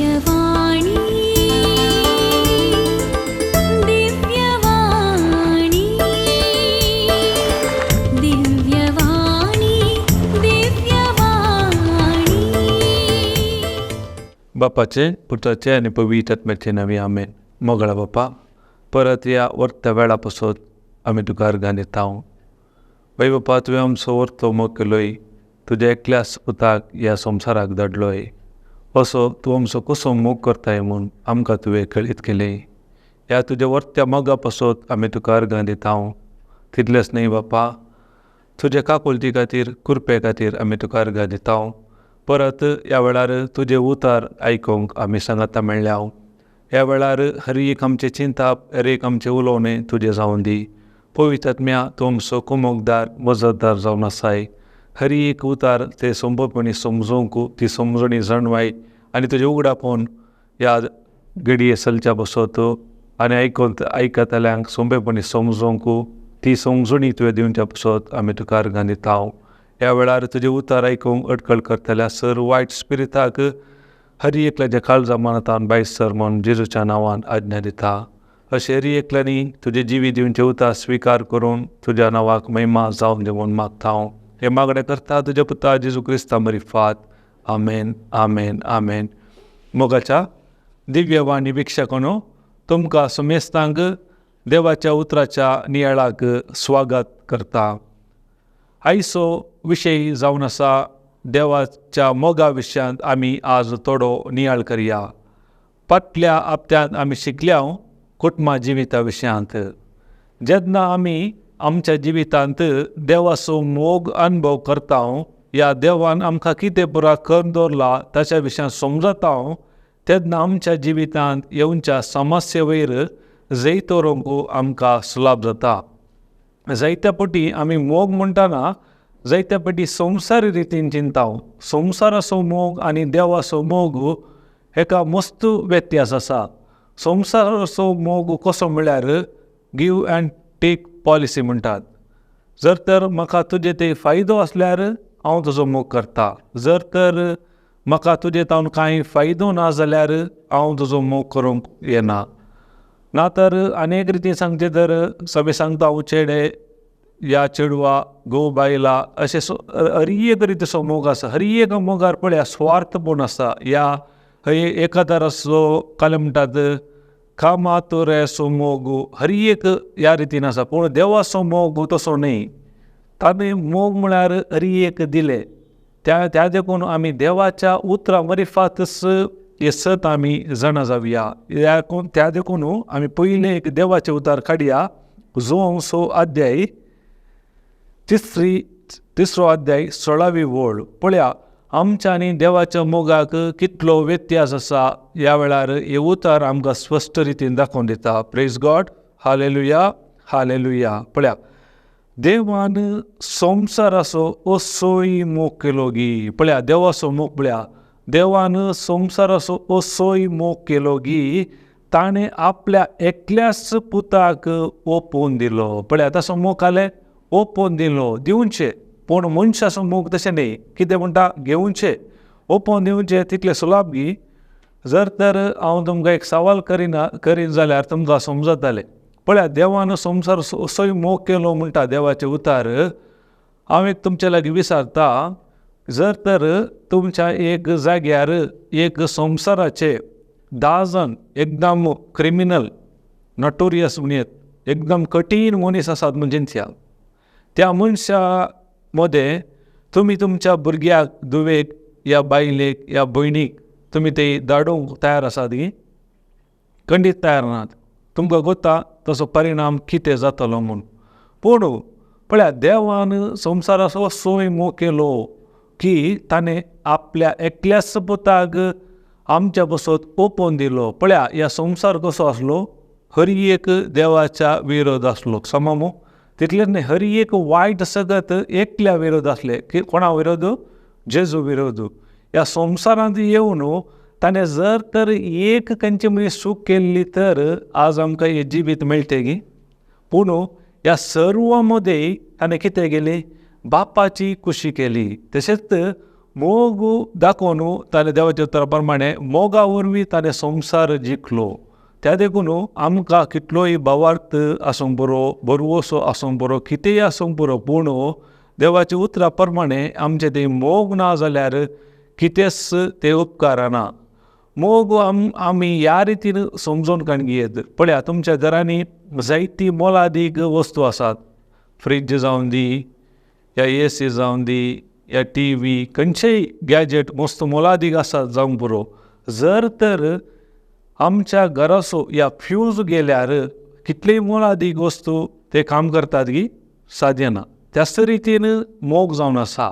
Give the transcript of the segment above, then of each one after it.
दिव्यवाणी दिव्यवाणी दिव्यवाणी दिव्यवाणी. बापाचे पुत्राचे आणि पवित्र आत्म्याचे नावे आमेन. मोगळा बापा, परत या वर्त्या वेळापासून आम्ही तुका अर्घान येताव. वै बापा, तुवें आमचो वर्तो मोग केलोय, तुज्या एकल्याच पुताक ह्या संवसाराक धाडलोय. असो तूं आमचो कसो मोग करताय म्हूण आमकां तुवें कळीत केलें. ह्या तुज्या वर्त्या मोगा पासून आमी तुका अर्घान दिताव. तितलेंच न्ही बापा, तुज्या काकुलती खातीर कृपे खातीर आमी तुका अर्घान दिताव. परत ह्या वेळार तुजे उतार आयकूंक आमी सांगाता मेळ्ळ्याव. ह्या वेळार हर एक आमचें चिंताप, हर एक आमचें उलोवणें तुजें जावन दी. पवित्र आत्म्या, तूं आमचो कुमोगदार, मजतदार जावन आसाय. हर एक उतार ते सोंपेपणी समजूंक, ती समजणी जाणवाय आनी तुजें उगडापण ह्या घडये चलच्या बसत आनी आयकतल्यांक सोंपेपणी समजूंक, ती समजणी तुवें दिवच्या बसत आमी तुका अर्घान दिताव. ह्या वेळार तुजें उतार आयकूंक अडखळ करतल्या सर वायट स्पिरिताक हर एकल्याच्या काळजा मनांतान बायस सर म्हूण जेजूच्या नांवान आज्ञा दिता. अशें हर एकल्यांनी तुजें जिवी दिवचें उतार स्विकार करून तुज्या नांवाक महिमा जावन दी म्हूण मागतां. हे मागणें करता तुज्या पुता जेजू क्रिस्ता मरिफात. आमेन, आमेन, आमेन. मोगाच्या दिव्यवाणी भिक्षाकोनो, तुमकां समेस्तांक देवाच्या उतराच्या नियाळाक स्वागत करता. आयचो विशय जावन आसा देवाच्या मोगा विशयांत आमी आज थोडो नियाळ करया. फाटल्या हप्त्यांत आमी शिकल्याव कुटुंबा जिविता विशयांत. जेन्ना आमी आमच्या जिवितांत देवाचो मोग अनुभव करता, ह्या देवान आमकां कितें पुरा करून दवरला ताच्या विशयांत समजता, तेन्ना आमच्या जिवितांत येवच्या समस्ये वयर जैत दवरूंक आमकां सुलभ जाता. जायत्या फावटी आमी मोग म्हणटना जायत्या फावटी संवसारी रितीन चिंताव. संवसाराचो मोग आनी देवाचो मोग हेका मस्त व्यत्यास आसा. संवसाराचो मोग कसो म्हळ्यार गिव एंड टेक पॉलिसी म्हणटात. जर तर म्हाका तुजे ते फायदो आसल्यार हांव तुजो मोग करता. जर तर म्हाका तुजे तावन कांय फायदो ना जाल्यार हांव तुजो मोग करूंक येना. ना तर अनेक रितीन सांगचे तर सगळे सांगता हांव चेडे या चेडवा गो बायला अशें हर एक रितीचो मोग आसा. हर एक मोगार पळया स्वार्थपण आसा. या एका तराचो काले म्हणटात कामातोऱ्याचो मोग हर एक ह्या रितीन आसा. पूण देवाचो मोग तसो न्ही. ताणें मोग म्हळ्यार हर एक दिलें. त्या देखून आमी देवाच्या उतरां मरिफातच हे सत आमी जाणा जावया. त्या देखून आमी पयलें एक देवाचें उतार काडया. जो अध्याय तिसरो अध्याय 16वी ओळ. पळया आमच्या आनी देवाच्या मोगाक कितलो व्यत्यास आसा. ह्या वेळार हे उतार आमकां स्पश्ट रितीन दाखोवन दिता. Praise God, hallelujah, hallelujah. पळया, देवान संवसाराचो असोय मोग केलो गी. पळया देवाचो मोग पळया. देवान संवसाराचो असोय मोग केलो गी ताणें आपल्या एकल्याच पुताक ओपोवन दिलो. पळया तसो मोग काले ओपोवन दिलो, दिवचें. पूण मनशाचो मोग तशें न्ही. कितें म्हणटा घेवचें, ओपोवन दिवचें तितलें सुलभ गी. जर तर हांव तुमकां एक सवाल करीन जाल्यार तुमकां समजतलें. पळया देवान संवसाराचो असोय मोग केलो म्हणटा देवाचे उतार. हांव एक तुमचे लागीं विचारता, जर तर तुमच्या एक जाग्यार एक संवसाराचे 10 जण एकदम क्रिमिनल नोटोरियस म्हणत एकदम कठीण मनीस आसात म्हणजे त्या मनशा मध्ये तुमी तुमच्या भुरग्याक, धुवेक या बायलेक या भयणीक तुमी ते धाडूंक तयार आसात गी? खंडीत तयार नात. तुमकां गोता तसो परिणाम कितें जातलो म्हूण. पूण पळया देवान संवसाराचो असोय मोग केलो की ताणें आपल्या एकल्याच पुताक आमच्या बसत ओपोवन दिलो. पळया ह्या संवसार कसो आसलो, हर एक देवाच्या विरोध आसलो. सममो तितलेंच न्ही, हर एक वायट सगत एकल्या विरोध आसले. की कोणा विरोध? जेजू विरोध. ह्या संवसारांत येवन ताणें जर तर एक खंयची मनीस चूक केल्ली तर आज आमकां हे जिवीत मेळटें गी. पूण ह्या सर्व मध्ये ताणें कितें केलें? बापाची खुशी केली. तशेंच मोग दाखोवन ताणें देवाच्या उतरा प्रमाणे मोगा वरवीं ताणें संवसार जिखलो. त्या देखून आमकां कितलोय भावार्थ आसूंक बरो, बरवसो आसूंक बरो, कितेंय आसूंक बरो, पूण देवाच्या उतरा प्रमाणे आमचें तें मोग ना जाल्यार कितेंच ते उपकार ना. मोग आमी ह्या रितीन समजून घेयत. पळया, तुमच्या घरांनी जायती मोलादीक वस्तू आसात. फ्रीज जावन दी, या AC जावन दी, या TV, खंयचेय गॅजेट मस्त मोलादीक आसात जावंक बरो. जर तर आमच्या घराचो या फ्यूज गेल्यार कितलेय मोलादीक वस्तू ते काम करतात की साध्य ना. त्याच रितीन मोग जावन आसा.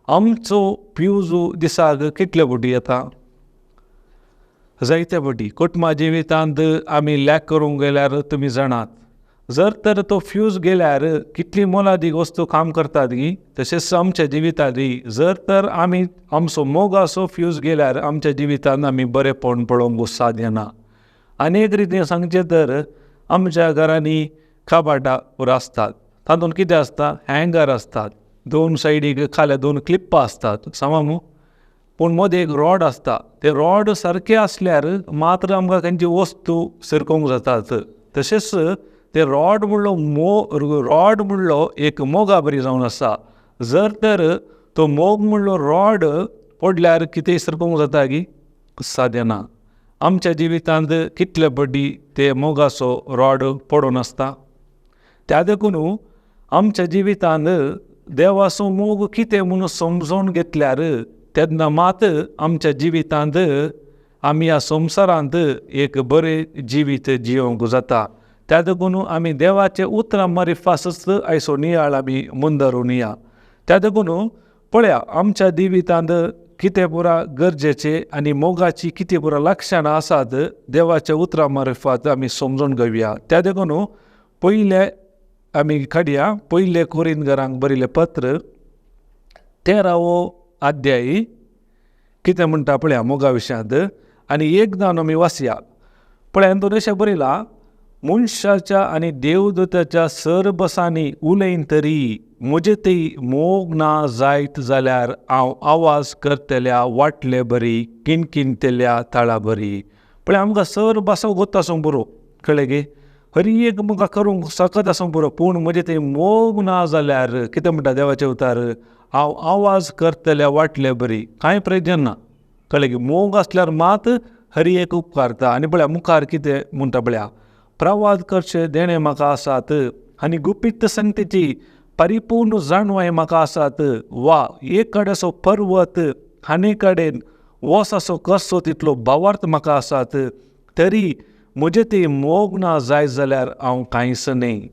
आमचो फ्यूज दिसाक कितले फावटी येता? जायते फावटी. कुटुंबा जिवितांत आमी लॅक करूंक गेल्यार तुमी जाणात. जर तर तो फ्यूज गेल्यार कितली मोलादीक वस्तू काम करतात की. तशेंच आमच्या जिवितांतय जर तर आमचो मोगाचो फ्यूज गेल्यार आमच्या जिवितांत आमी बरेपण पळोवंक साध्य ना. आनीक रितीन सांगचें तर आमच्या घरांनी कपाटां आसतात. तातूंत कितें आसता? हँगर आसतात. 2 सायडीक खाल्या 2 क्लिप्पां आसतात, समजूं. पूण मदें एक रॉड आसता. ते रॉड सारके आसल्यार मात्र आमकां खंयची वस्तू सरकोवंक जातात. तशेंच ते रॉड म्हणलो एक मोगा बरी जावन आसा. जर तर तो मोग म्हणलो रॉड पडल्यार कितेंय सरकोवंक जाता की साध्य ना. आमच्या जिवितांत कितले फावटी ते मोगाचो रॉड पडून आसता. त्या देखून आमच्या जिवितांत देवाचो मोग कितें म्हणून समजून घेतल्यार तेन्ना मात आमच्या जिवितांत आमी ह्या संवसारांत एक बरें जिवीत जियोंक जाता. त्या देखून आमी देवाचे उतरां मारिफासच आयचो नियाळ आमी मुंदरून या. त्या देखून पळया, आमच्या जिवितांत कितें पुरा गरजेचे आनी मोगाची कितें पुरा लक्षणां आसात देवाच्या उतरां मार्फत आमी समजून घेवया. त्या देखून पयले आमी काडया पयले कोरिंथीकांक बरयलें पत्र 13वो अध्याय कितें म्हणटा पळया मोगा विशयांत. आनी एक जावन आमी वाचया. पळया, तातूंत अशें बरयलां, मनशाच्या आनी देवदूताच्या सरबसांनी उलयन तरी म्हजे तें मोग ना जायत जाल्यार हांव आवाज करतल्या वाटले बरी, किनकिनतल्या ताळा बरी. पळय, आमकां सरबसां गोत आसूंक बरो, कळ्ळें गे. हर एक म्हाका करूंक सकत आसूंक बरो, पूण म्हजे तें मोग ना जाल्यार कितें म्हणटा देवाचे उतार? हांव आवाज करतल्या वाटले बरी, कांय प्रयोजन ना. कळ्ळें गे. मोग आसल्यार मात हर एक उपकारता. आनी पळया मुखार कितें म्हणटा पळया, प्रवाद करचे देणे म्हाका आसात आनी गुपीत संगतीची परिपूर्ण जाणवाय म्हाका आसात. वा एक कडेचो पर्वत आनी कडेन वोसाचो कसो तितलो भावार्थ म्हाका आसात. तरी म्हजे ते मोग ना जायत जाल्यार हांव कांयच न्ही.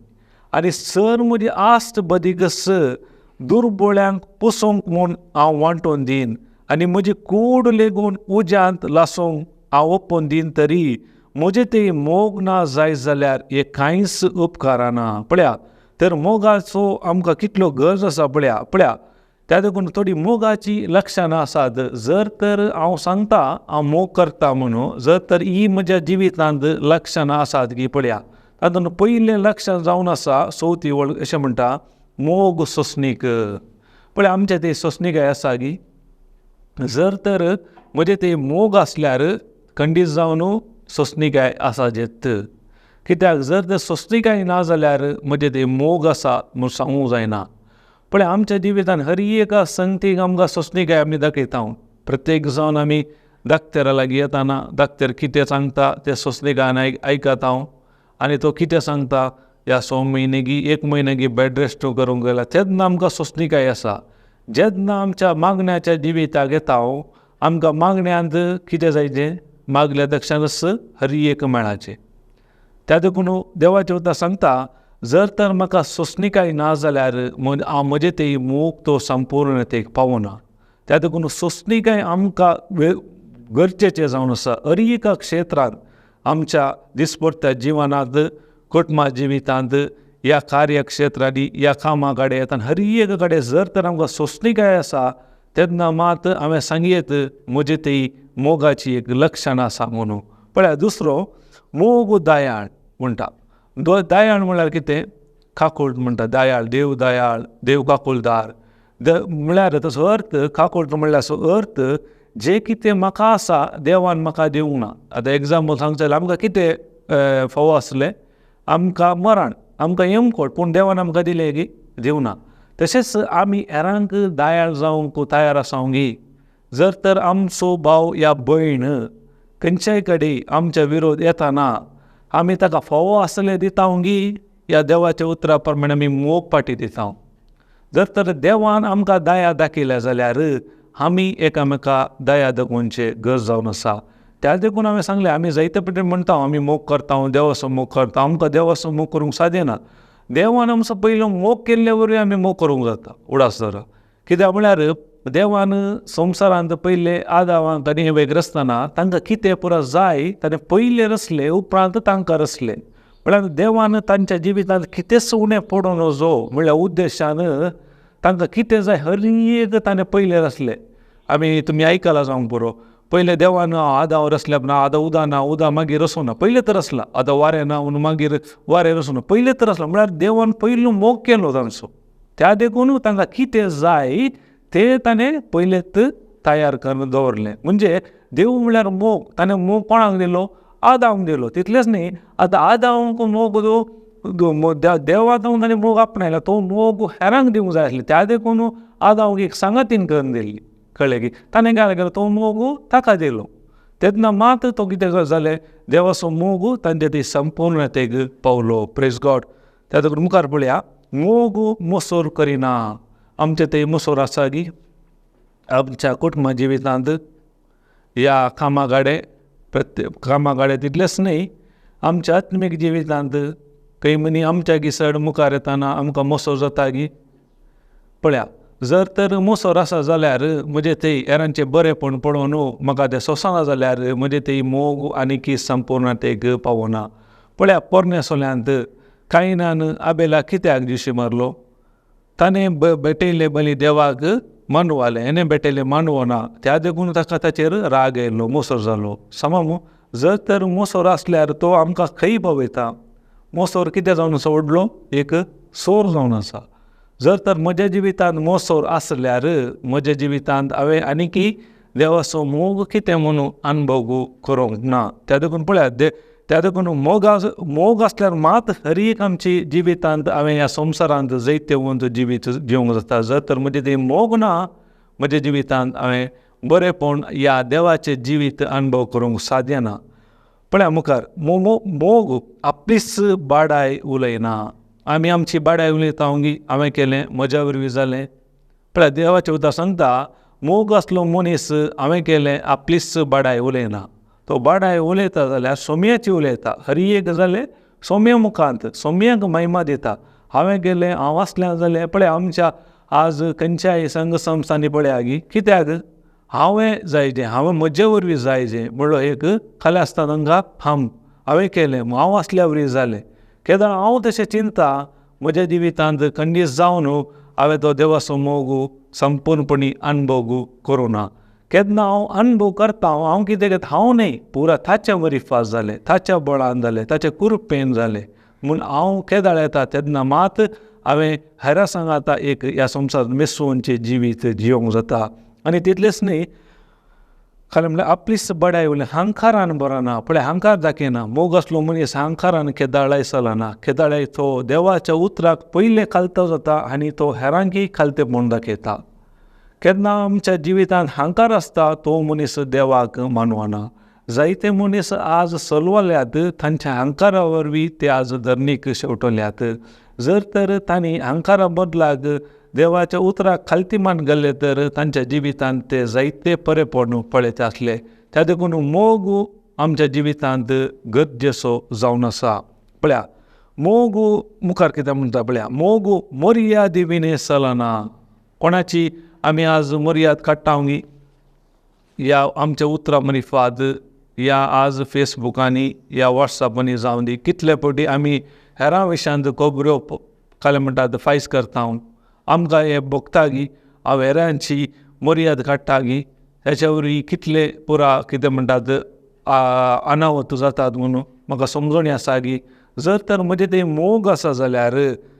आनी सर म्हजी आस्त बदिगस दुर्बळ्यांक पुसोवंक म्हूण हांव वांटोवन दीन आनी म्हजी कूड लेगून उज्यांत लासूंक हांव ओपोवन दीन. तरी म्हजे ते मोग ना जायत जाल्यार हे कांयच उपकारना. पळया, तर मोगाचो आमकां कितलो गरज आसा पळया. त्या देखून थोडी मोगाची लक्षणां आसात. जर तर हांव सांगता हांव मोग करता म्हणून, जर तर ही म्हज्या जिवितांत लक्षणां आसात की पळया, तातूंत पयलें लक्षण जावन आसा चवथी वळ अशें म्हणटा मोग सोंसणीक. पळय, आमचें तें सोंसणीकाय आसा की. जर तर म्हजें तें मोग आसल्यार खंडीत जावन सोंसणीकाय आसा जेत. कित्याक जर तर सोंसणीकाय ना जाल्यार म्हजें तें मोग आसा म्हूण सांगूंक जायना. पळय, आमच्या जिवितांत हर एका संगतीक आमकां सोंसणीकाय आमी दाखयता. प्रत्येक जावन आमी दाक्तेरा लागीं येताना दाक्तेर कितें सांगता तें सोंसणीकायन आयकता हांव. आनी तो कितें सांगता, ह्या 6 म्हयने गी 1 म्हयने गी बेड रेस्ट करूंक गेला, तेन्ना आमकां सोंसणीकाय आसा. जेन्ना आमच्या मागण्याच्या जिविताक येता हांव, आमकां मागण्यांत कितें जायचें? मागल्या तक्षणच हर एक मेळाचें. त्या देखून देवाचे उतर सांगता, जर तर म्हाका सोंसणीकाय ना जाल्यार हांव म्हजे ते मोग तो संपूर्णतेक पावना. त्या देखून सोंसणीकाय आमकां गरजेचें जावन आसा. हर एका क्षेत्रांत आमच्या दिसपट्ट्या जिवनांत, कुटुंबा जिवितांत, ह्या कार्यक्षेत्रांनी, ह्या कामा कडेन येताना हर एक कडेन जर तर आमकां सोंसणीकाय आसा तेन्ना मात हांवें सांगयत म्हजे ती मोगाची एक लक्षण आसा म्हणून. पळया, दुसरो मोग दयाळ म्हणटा. दयाळ म्हळ्यार कितें? काकूळ म्हणटा. दयाळ, देव दयाळ, देव काकूळदार. म्हळ्यार तसो अर्थ काकोट म्हणल्यार असो अर्थ जे कितें म्हाका आसा देवान म्हाका दिवंक ना. आतां एग्जाम्पल सांगचें जाल्यार आमकां कितें फावो आसलें, आमकां मरण, आमकां येमकोट, पूण देवान आमकां दिलें की दिवं ना. तशेंच आमी हेरांक दयाळ जावंक तयार आसांव गी. जर तर आमचो भाव या भयण खंयच्याय कडेन आमच्या विरोध येताना आमी ताका फावो आसलें दितांव गी, ह्या देवाच्या उतरा प्रमाणे आमी मोग पाटी दितांव. जर तर देवान आमकां दया दाखयल्या जाल्यार आमी एकामेका दया दाखोवचे गरज जावन आसा. त्या देखून हांवें सांगलें, आमी जायते पटी म्हणटा आमी मोग करता, देवाचो मोग करता. आमकां देवाचो मोग करूंक सादय ना. देवान आमचो पयलो मोग केल्ले वरवीं आमी मोग करूंक जाता उडासदार. कित्याक म्हळ्यार देवान संवसारांत पयले आदामाक आनी हेवेक रचतना तांकां कितें पुरो जाय ताणें पयलें रचलें, उपरांत तांकां रचलें. म्हळ्यार देवान तांच्या जिवितांत कितेंच उणें पडूं नजो म्हळ्यार उद्देशान तांकां कितें जाय हर एक ताणें पयलें रचलें. तुमी आयकलां जावंक पुरो, पयलें देवान आदां रचल्या पूण आदां उदक ना, उदक मागीर रचूं ना, पयलें तर रचलां. आतां वारें ना म्हणून मागीर वारें रचूं ना, पयलें तर रचलां. म्हळ्यार देवान पयलो मोग केलो तांचो. त्या देखून तांकां कितें जाय तें ताणें पयलेंच तयार करून दवरलें. म्हणजे देव म्हळ्यार मोग. ताणें मोग कोणाक दिलो? आदामाक दिलो. तितलेंच न्ही, आतां आदामाक मोग देवाक ताणें मोग आपणायला, तो मोग हेरांक दिवंक जाय आसलें. त्या देखून आदामाक एक सांगातीन करून दिल्ली. कळ्ळें की ताणें काय केलो, तो मोग ताका दिलो. तेन्ना मात तो कितें जालें, देवाचो मोग तांचे ती संपूर्णतेक पावलो. Praise God. त्या देखून मुखार पळया, मोग मोसोर करिना. आमचे ते मोसोर आसा की आमच्या कुटुंबा जिवितांत ह्या कामागाडे तितलेंच न्ही, आमच्या आत्मीक जिवितांत खंय मनी आमच्या गिसड मुखार येताना आमकां मोसोर जाता की. पळया, जर तर मोसोर आसा जाल्यार म्हणजे ते हेरांचे बरेपण पळोवन म्हाका तें सोंसना जाल्यार म्हणजे ते मोग आनीक संपूर्णतेक पावना. पळया, पोरण्या सोल्यांत कायनान आबेलाक कित्याक दिवशी मारलो? ताणें भेटयल्ले बली देवाक मानवालें, हेणें भेटयलें मानवो ना. त्या देखून ताका ताचेर राग येयलो, मोसोर जालो. समज जर तर मोसोर आसल्यार तो आमकां खंय पावयता. मोसोर कितें जावन आसा व्हडलो? एक सोर जावन आसा. जर तर म्हज्या जिवितांत मोसोर आसल्यार म्हज्या जिवितांत हांवें आनीकी देवाचो मोग कितें म्हणून अनुभव करूंक ना. त्या देखून पळया, त्या देखून मोग आसल्यार मात हर एक आमची जिवितांत हांवें ह्या संवसारांत जायते वंत जिवीत जिवंक जाता. जर तर म्हजें तें मोग ना म्हज्या जिवितांत हांवें बरेपण ह्या देवाचें जिवीत अनुभव करूंक साध्य ना. पळया मुखार, मोग आपलीच बाडाय उलयना. आमी आमची बाडाय उलयता हांवें केलें, म्हज्या वरवीं जालें. पळया, देवाचें उतर सांगता, मोग आसलो मनीस हांवें केलें आपलीच बाडाय उलयना. तो बाडाय उलयता जाल्यार सोम्याची उलयता. हर एक जालें सोम्या मुखांत, सोम्याक महिमा दिता. हांवें केलें, हांव आसलें जालें. पळया, आमच्या आज खंयच्याय संघ संस्थांनी पळया गी, कित्याक हांवें जायजें, हांवें म्हजे वरवीं जायजें म्हणलो एक खालें आसता तांकां हांवें केलें, हांव आसल्या वरवीं जालें. केदां हांव तशें चिंता म्हज्या जिवितांत खंडीत जावन हांवें तो देवाचो मोग संपूर्णपणी अनुभव करूं ना. केन्ना हांव अनुभव करता, हांव कितें करता, हांव न्ही, पुरा ताच्या वरी फास जालें, ताच्या बळान जालें, ताच्या कृपेन जालें म्हूण हांव केदाळ येता तेन्ना मात हांवें हेरां सांगाता एक ह्या संवसारांत मेसूनचें जिवीत जिवंक जाता. आनी तितलेंच न्ही, खालें म्हणल्यार आपलीच बडाय उलय, हंकारान बरो ना. पळय, हंकार दाखयना. मोग आसलो मनीस हंकारान केदाळ चलना. केदाळ तो देवाच्या उतराक पयलें खालतो जाता आनी तो हेरांकय खालतेपण दाखयता. केन्ना आमच्या जिवितांत हंकार आसता तो मनीस देवाक मानवना. जायते मनीस आज चलवल्यात, तांच्या हंकारा वरवीं ते आज धर्नीक शेवटल्यात. जर तर तांणी हंकारा बदलाक देवाच्या उतराक खालतीमान गेले तर तांच्या जिवितांत ते जायते बरेपण पळयता आसले. त्या देखून मोग आमच्या जिवितांत गरजेचो जावन आसा. पळया, मोग मुखार कितें म्हणटा पळया, मोग मर्यादे विणे चलना. कोणाची आमी आज मर्याद काडटा ह्या आमच्या उतरां मरिफाद, या आज फेसबुकांनी, या वॉट्सॅपांनी जावन दी कितले फावटी आमी हेरां विशयांत खबऱ्यो खालें म्हणटात फायज करता. आमकां हें भोगता गी हांव हेरांची मर्याद काडटा गी, हेच्या वरवीं कितले पुरा कितें म्हणटात अनावत जातात म्हणून म्हाका समजणी आसा गी. जर तर म्हजें तें मोग आसा जाल्यार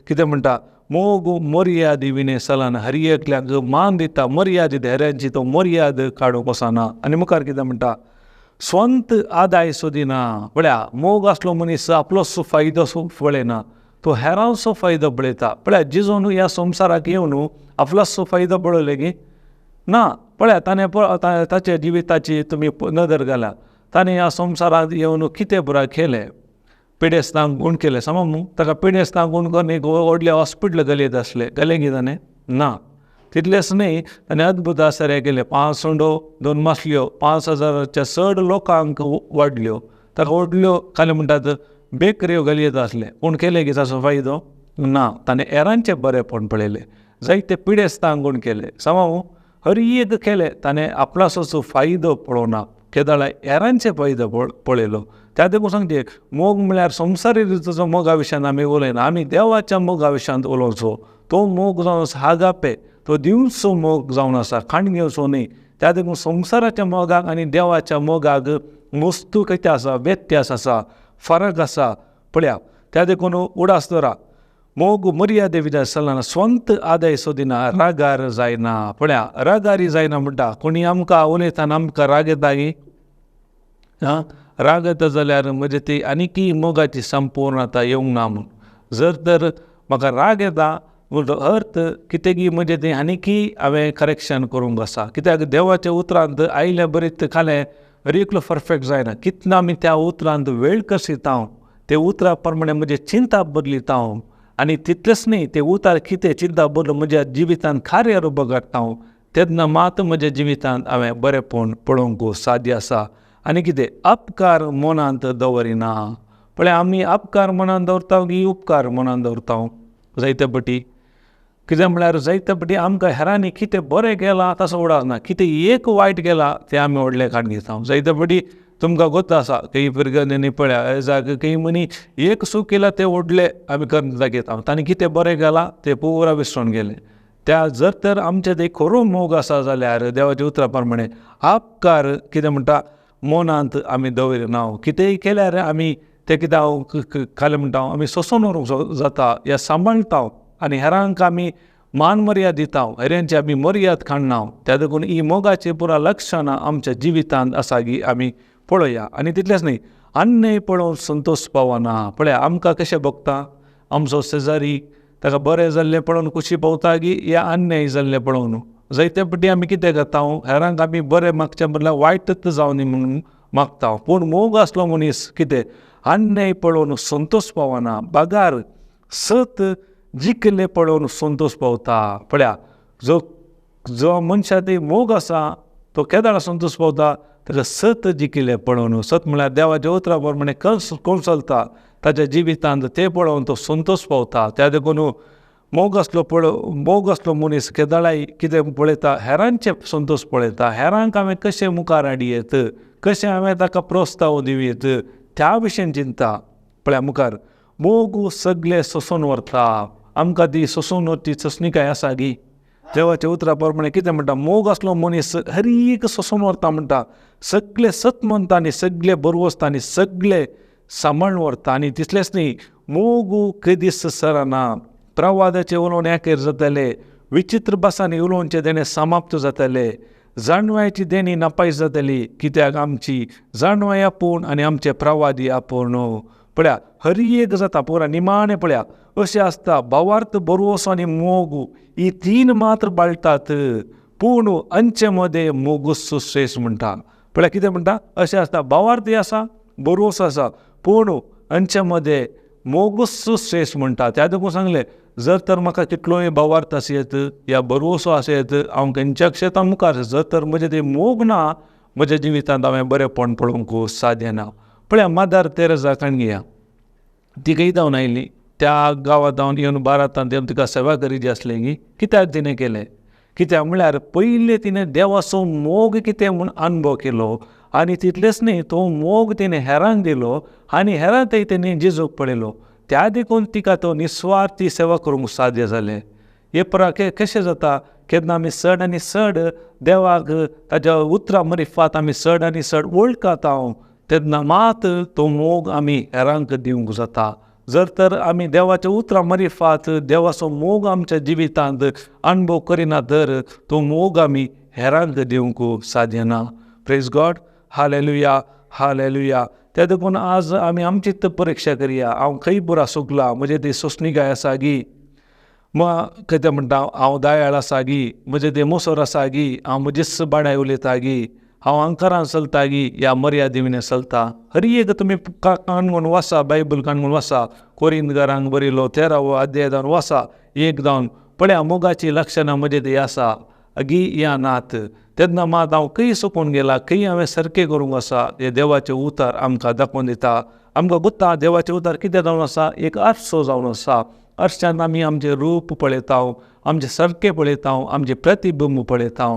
कितें म्हणटा, मोग मर्यादी विने सलान हरी एकल्याक मान दिता मर्यादित हेऱ्यांची तो मर्याद काडूंक वचना. आनी मुखार कितें म्हणटा, स्वंत आदाय सोदिना. पळया, मोग आसलो मनीस आपलोच फायदो पळयना, तो हेरांचो फायदो पळयता. पळया, जिजोन ह्या संवसाराक येवन आपलोच फायदो पळयलो की ना. पळया, ताणें ताचे जिविताची तुमी नदर घाला. ताणें ह्या संवसारांत येवन कितें पुराय केलें. पिडेस्तांक गूण केलें समज ताका पिडेस्तांक गूण करून एक व्हडलें हॉस्पिटल घालीत आसलें, घालें की ताणें ना. तितलेंच न्ही, ताणें अद्भुत आश्चर्य केलें. 5 सुंडो 2 मासल्यो 5,000च्या चड लोकांक वाडल्यो. ताका व्हडल्यो खाली म्हणटात बेकऱ्यो घालयत आसले. पूण केलें की ताचो फायदो ना. ताणें हेरांचें बरेंपण पळयलें, जायते पिडेस्तांक गूण केलें समज हर एक केलें. ताणें आपणाचो फायदो पळोवना, केदाळ हेरांचे फायदो पळयलो. त्या देखून सांगचे, मोग म्हळ्यार संवसारी रितीचो मोगा विशयान आमी उलयना, आमी देवाच्या मोगा विशयांत उलोवचो. तो मोग जावन आसा हागापे, तो दिवचो मोग जावन आसा, खाण घेवचो न्ही. त्या देखून संवसाराच्या मोगाक आनी देवाच्या मोगाक वस्तू कितें आसा, व्यत्यास आसा, फरक आसा. पळया, त्या देखून उडास दवरा. मोग मर्यादे विदा चलना, स्वंत आदाय सोदिना, रागार जायना. पळया, रागारी जायना म्हणटा. कोणी आमकां उलयतना आमकां राग येता की राग येता जाल्यार म्हणजे ती आनीकी मोगाची संपूर्णता येवंक ना म्हूण. जर तर म्हाका राग येता अर्थ कितें की म्हणजे ती आनीकी हांवें करेक्शन करूंक आसा. कित्याक देवाच्या उतरांत आयले बरीत खालें एकलो परफेक्ट जायना. कितना आमी त्या उतरांत वेळ कसिता, ते उतरा प्रमाणे म्हणजे चिंता बदलिता. आनी तितलेंच न्ही, ते उतार कितें चिंता बदल म्हज्या जिवितांत कार्य रूप घडटा. तेन्ना मात म्हज्या जिवितांत हांवें बरेंपण पळोवंक साध्य आसा. आनी कितें अपकार मनांत दवरिना. पळय, आमी अपकार मनांत दवरता की उपकार मनांत दवरता. जायते फावटी कितें म्हळ्यार जायते फावटी आमकां हेरांनी कितें बरें केलां ताचो उडास, कितें एक वायट केलां तें आमी व्हडलें काण घेता. जायते फावटी तुमकां गोत आसा, काही भुरग्यांनी पळया एजाक काही मनी एक सूख केलां तें व्हडलें आमी करून दाखयता. ताणें कितें बरें केलां तें पुरा विसरून गेलें. त्या जर तर आमचें ते खरो मोग आसा जाल्यार देवाच्या उतरा प्रमाणे अपकार कितें म्हणटा मनांत आमी दवरिना. कितेंय केल्यार आमी तें कितें खालें म्हणटा आमी सोंसून व्हरूंक जाता या सांबाळटा. आनी हेरांक आमी मान मर्याद दिता, हेऱ्यांची आमी मर्याद काडना. त्या देखून ही मोगाची पुरा लक्षणां आमच्या जिवितांत आसा की आमी पळोवया. आनी तितलेंच न्ही, अन्याय पळोवन संतोश पावना. पळया, आमकां कशें भोगता आमचो शेजारी, ताका बरें जाल्लें पळोवन खुशी पावता की या अन्याय जाल्लें पळोवन. जायते फावटी आमी कितें करता, हेरांक आमी बरें मागच्या बदला वायटच जावं न्ही म्हणून मागता. पूण मोग आसलो मनीस कितें अन्याय पळोवन संतोश पावना, बागार सत जिखले पळोवन संतोश पावता. पळया, जो मनशाक मोग आसा तो केदाळ संतोश पावता, ताका सत जिखले पळोवन. सत म्हळ्यार देवाच्या उतरा प्रमाणे कोण चलता ताच्या जिवितांत तें पळोवन तो संतोश पावता. त्या देखून मोग आसलो मनीस केदाळाय कितें पळयता, हेरांचे संतोश पळयता. हेरांक हांवें कशें मुखार हाडयेत, कशें हांवें ताका प्रोत्साव दिवयेत, त्या विशयी चिंता. पळया, मुखार मोग सगळें सोंसून व्हरता. आमकां ती सोंसून व्हरची चसणिकाय आसा गी. देवाच्या उतरा प्रमाणे कितें म्हणटा, मोग आसलो मनीस हर एक सोंसून व्हरता म्हणटा. सगळें सत म्हणटा आनी सगळें बरोवं आसता आनी सगळें सांबाळून व्हरता. आनी तितलेंच न्ही, मोग कधीच सरना. प्रवादाचें उलोवन एकेर जातलें, विचित्र भासांनी उलोवचें तेणें समाप्त जातलें, जाणवायची देणी नापायस जातली. कित्याक आमची जाणवाय आपूण आनी आमचे प्रवादी आपूण. पळया, हर एक जाता पुरा निमाणें. पळया, अशें आसता भावार्थ बरोवसो आनी मोग ही 3 मात्र बाळटात, पूण अंचे मदें मोगूच श्रेश्ठ म्हणटा. पळया, कितें म्हणटा, अशें आसता भावार्थय आसा, बरोवसो आसा, पूण अंचे मदें मोगूच श्रेश्ठ म्हणटा. त्या देखून सांगलें, जर तर म्हाका कितलोय भावार्थ आसयत या बरोवसो आसयत, हांव खंयच्या क्षेत्रांत मुखार, जर तर म्हजें तें मोग ना म्हज्या जिवितांत हांवें बरेंपण पळोवंक साध्य ना. पळया, मादार तेरेसा घेया, ती खंय जावन आयली, त्या गांवांत जावन येवन बारातांत येवन तिका सेवा करीची आसली की कित्याक तिणें केलें. कित्याक म्हळ्यार पयलीं तिणें देवाचो मोग कितें म्हूण अनुभव केलो. आनी तितलेंच न्ही, तो मोग तिणें हेरांक दिलो आनी हेरांतय तिणें जेजूक पळयलो. त्या देखून तिका तो निस्वार्थी सेवा करूंक साध्य जालें. हे कशें जाता, केन्ना आमी चड आनी चड देवाक ताच्या उतरां मरिफात आमी चड आनी चड वळखाता, तेन्ना मात तो मोग आमी हेरांक दिवंक जाता. जर तर आमी देवाच्या उतरां मरिफात देवाचो मोग आमच्या जिवितांत अणभव करिना तर तो मोग आमी हेरांक दिवंक साध्य ना. Praise God. Hallelujah, hallelujah. त्या देखून आज आमी आमचीच परीक्षा करया. हांव खंय पुरा चुकलां, म्हजे ती सोंसणीकाय आसा गी, कितें म्हणटा हांव दायाळ आसा गी, म्हजे ते मोसोर आसा गी, हांव म्हजेच बाणाय उलयता गी, हांव अंकारान चलता गी, ह्या मर्यादेन चलता. हरी एक तुमी काणगून वाचा, बायबल काणगून वाचा, कोरिंदकारांक बरयलो 13वा अध्यायान वाचा, 1 जावन पळया मोगाची लक्षणां म्हजे ती आसा गी या नात. तेन्ना मात हांव खंय चुकून गेला, खंय हांवें सारकें करूंक आसा, हे देवाचे उतार आमकां दाखोवन दिता. आमकां गुत्ता देवाचे उतार कितें जावन आसा, एक आरसो जावन आसा. आरशान आमी आमचें रूप पळयता, आमचें सारकें पळयता, आमचें प्रतिबिंब पळयता.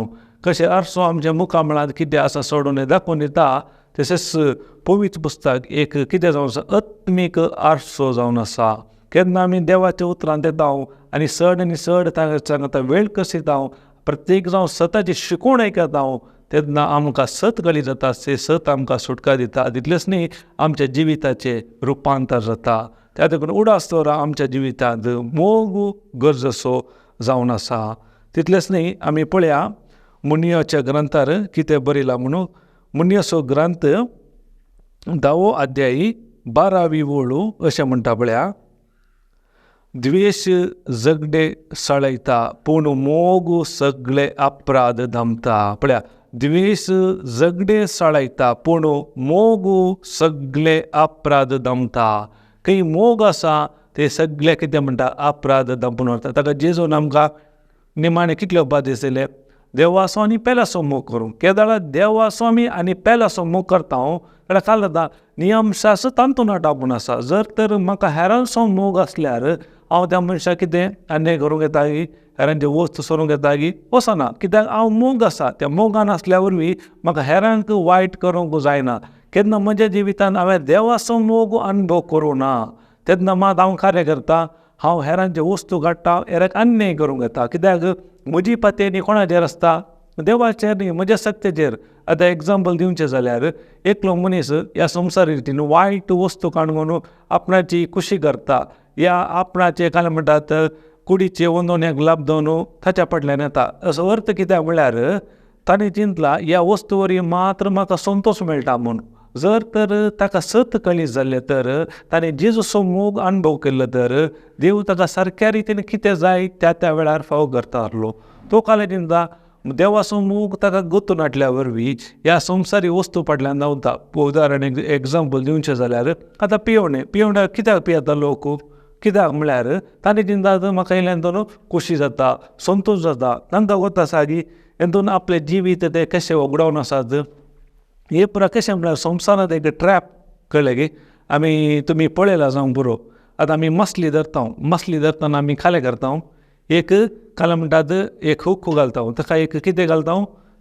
कशें आरसो आमच्या मुखामळांत कितें आसा सोडून हें दाखोवन दिता, तशेंच पवित्र पुस्तक एक कितें जावन आसा, आत्मीक आरसो जावन आसा. केन्ना आमी देवाच्या उतरांत येता आनी चड सांगता वेळ कसिता, प्रत्येक जावन सताची शिकवण आयकता, तेन्ना आमकां सत कळी जाता, ते सत आमकां सुटका दिता. तितलेंच न्ही, आमच्या जिविताचें रुपांतर जाता. त्या देखून उडास दवरा आमच्या जिवितांत मोग गरजेचो जावन आसा. तितलेंच न्ही, आमी पळया मुनियाच्या ग्रंथार कितें बरयलां म्हणून. मुनियाचो ग्रंथ 10वो अध्याय 12वी ओळ अशें म्हणटा पळया, द्वेश झगडे सळयता पूण मोग सगळे अपराध धांपता. पळया, द्वेश झगडे सळयता पूण मोग सगळे अपराध धांपता. खंय मोग आसा ते सगळे कितें म्हणटा, अपराध धांपून व्हरता. ताका जेजून आमकां निमाणे कितले उपादेश दिले, देवाचो आनी पेलाचो मोग करूं. केदाळा देवाचो आमी आनी पेलाचो मोग करता जाल्यार काय जाता, नियमशास्त्र तांतून आटापून आसा. जर तर म्हाका हेरांचो मोग आसल्यार हांव त्या मनशाक कितें अन्याय करूंक येता गी, हेरांचे वस्त सोरूंक येता गी, वचना. कित्याक हांव मोग आसा, त्या मोगान आसल्या वरवीं म्हाका हेरांक वायट करूंक जायना. केन्ना म्हज्या जिवितांत हांवें देवाचो मोग अणभव करूं ना, तेन्ना मात हांव कार्य करता, हांव हेरांचे वस्तू काडटा, हेरांक अन्याय करूंक येता. कित्याक म्हजी पातय न्ही कोणाचेर आसता, देवाचेर न्ही, म्हज्या सत्तेचेर. आतां एग्जाम्पल दिवचें जाल्यार एकलो मनीस ह्या संवसार रितीन वायट वस्तू काणून आपणाची खुशी करता, या आपणाचे काय म्हणटात कुडीचे वंदोन्याक लाभ दोवन ताच्या फाटल्यान येता. असो अर्थ कित्याक म्हळ्यार ताणें चिंतलां ह्या वस्तू वरवीं मात्र म्हाका संतोश मेळटा म्हूण. जर तर ताका सत कळीत जाल्लें तर, ताणें जेजूचो मोग अणभव केल्लो तर, देव ताका सारक्या रितीन कितें जाय त्या वेळार फावो करता आसलो. तो काल चिंता देवाचो मोग ताका गुंतून हाडल्या वरवीं ह्या संवसारी वस्तू फाटल्यान धांवता. उदाहरण एग्जाम्पल दिवचें जाल्यार आतां पिवण्या कित्याक पियेता लोक, कित्याक म्हळ्यार ताणें चिंता म्हाका इल्ल्यान खोशी जाता, संतोश जाता. तांकां वता आसा की हेतून आपलें जिवीत ते कशें वगडावन आसात. हे पुरा कशें म्हळ्यार संवसारांत एक ट्रॅप कळ्ळें गे. तुमी पळयलां जावं पुरो. आतां आमी मसली धरतना आमी खालें करता, एक काले म्हणटात एक हुक्क घालता, ताका एक कितें घालता,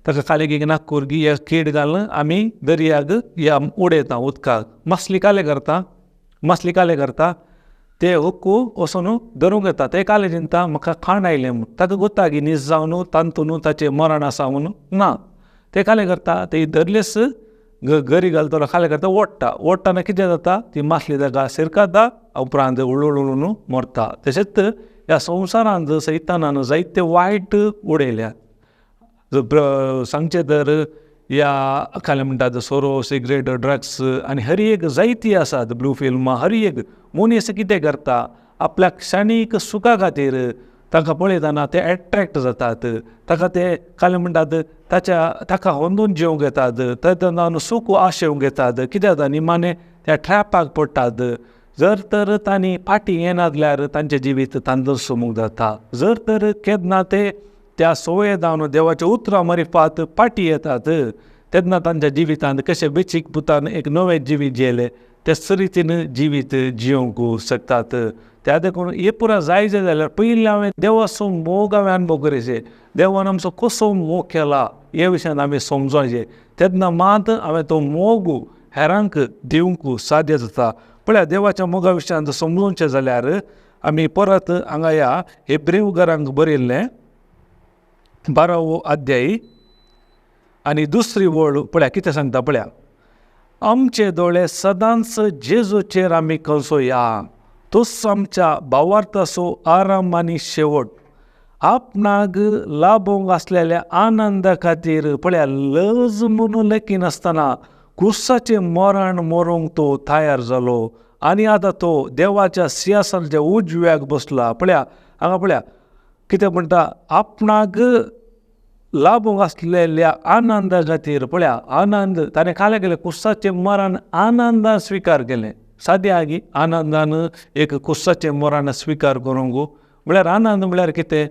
ताका खाली एक नाकूर गी एक कीड घालून आमी दर्याक या उडयता उदकाक. मसली काले करता ते हुक्कू वचून धरूंक येता. ते काले चिंता म्हाका खाण आयलें म्हूण. ताका गुत्ता की न्हीज जावन तांतून ताचें मरण आसा म्हणून ना. ते काले करता, ते धरलेस गरी घालतलो खाले करता, ओडटाना कितें जाता, ती मासली ताका सिरकाता, उपरांत उळून मरता. तशेंच ह्या संवसारांत सैतानान जायते वायट उडयल्यात. सांगचें तर ह्या काय म्हणटात सोरो, सिगरेट, ड्रग्स आनी हर एक जायती आसात, ब्लू फिल्मां, हर एक मनीस कितें करता, आपल्या क्षणीक सुखा खातीर ताका पळयतना ते एट्रॅक्ट जातात. ताका ते काय म्हणटात ताका होंदून जेवंक येतात, तेन्ना सूख आशेवंक येतात. कितें जाता, निमाणे त्या ट्रॅपाक पडटात. जर तर तांणी फाटीं येना जाल्यार तांचें जिवीत तांदूळ सोमूंक जाता. जर तर केन्ना ते त्या सवये जावन देवाच्या उतरां मरिफात फाटीं येतात, तेन्ना तांच्या जिवितांत कशें बेचीक पुतान एक नवें जिवीत जियेलें तेच रितीन जिवीत जियोंक शकतात. त्या देखून हे पुरा जाय जाल्यार पयलीं हांवें देवाचो मोग अणभव करचें, देवान आमचो कसो मोग केला हे विशयान आमी समजोचें. तेन्ना मात हांवें तो मोग हेरांक दिवंक साध्य जाता. पळया, देवाच्या मोगा विशयान समजोवचें जाल्यार आमी परत हांगा ह्या हेब्रेवकारांक बरयल्लें 12वो अध्याय आनी दुसरी ओळ पळया कितें सांगता. पळया, आमचे दोळे सदांच जेजूचेर आमी कसोया. तोच आमच्या भावार्थाचो आराम आनी शेवट. आपणाक लाभोंक आसलेल्या आनंदा खातीर पळया लज म्हणून लेखी नासतना क्रुसाचें मरण मरूंक तो तयार जालो आनी आतां तो देवाच्या सिंहासनाच्या उजव्याक बसला. पळया हांगा पळया कितें म्हणटा, आपणाक लाभोंक आसलेल्या आनंदा खातीर. पळया आनंद ताणें काय केलें, क्रुसाचें मरण आनंदान स्विकार केलें. सादें आगी आनंदान एक क्रुसाचें मरण स्विकार करूंक. म्हळ्यार आनंद म्हळ्यार कितें,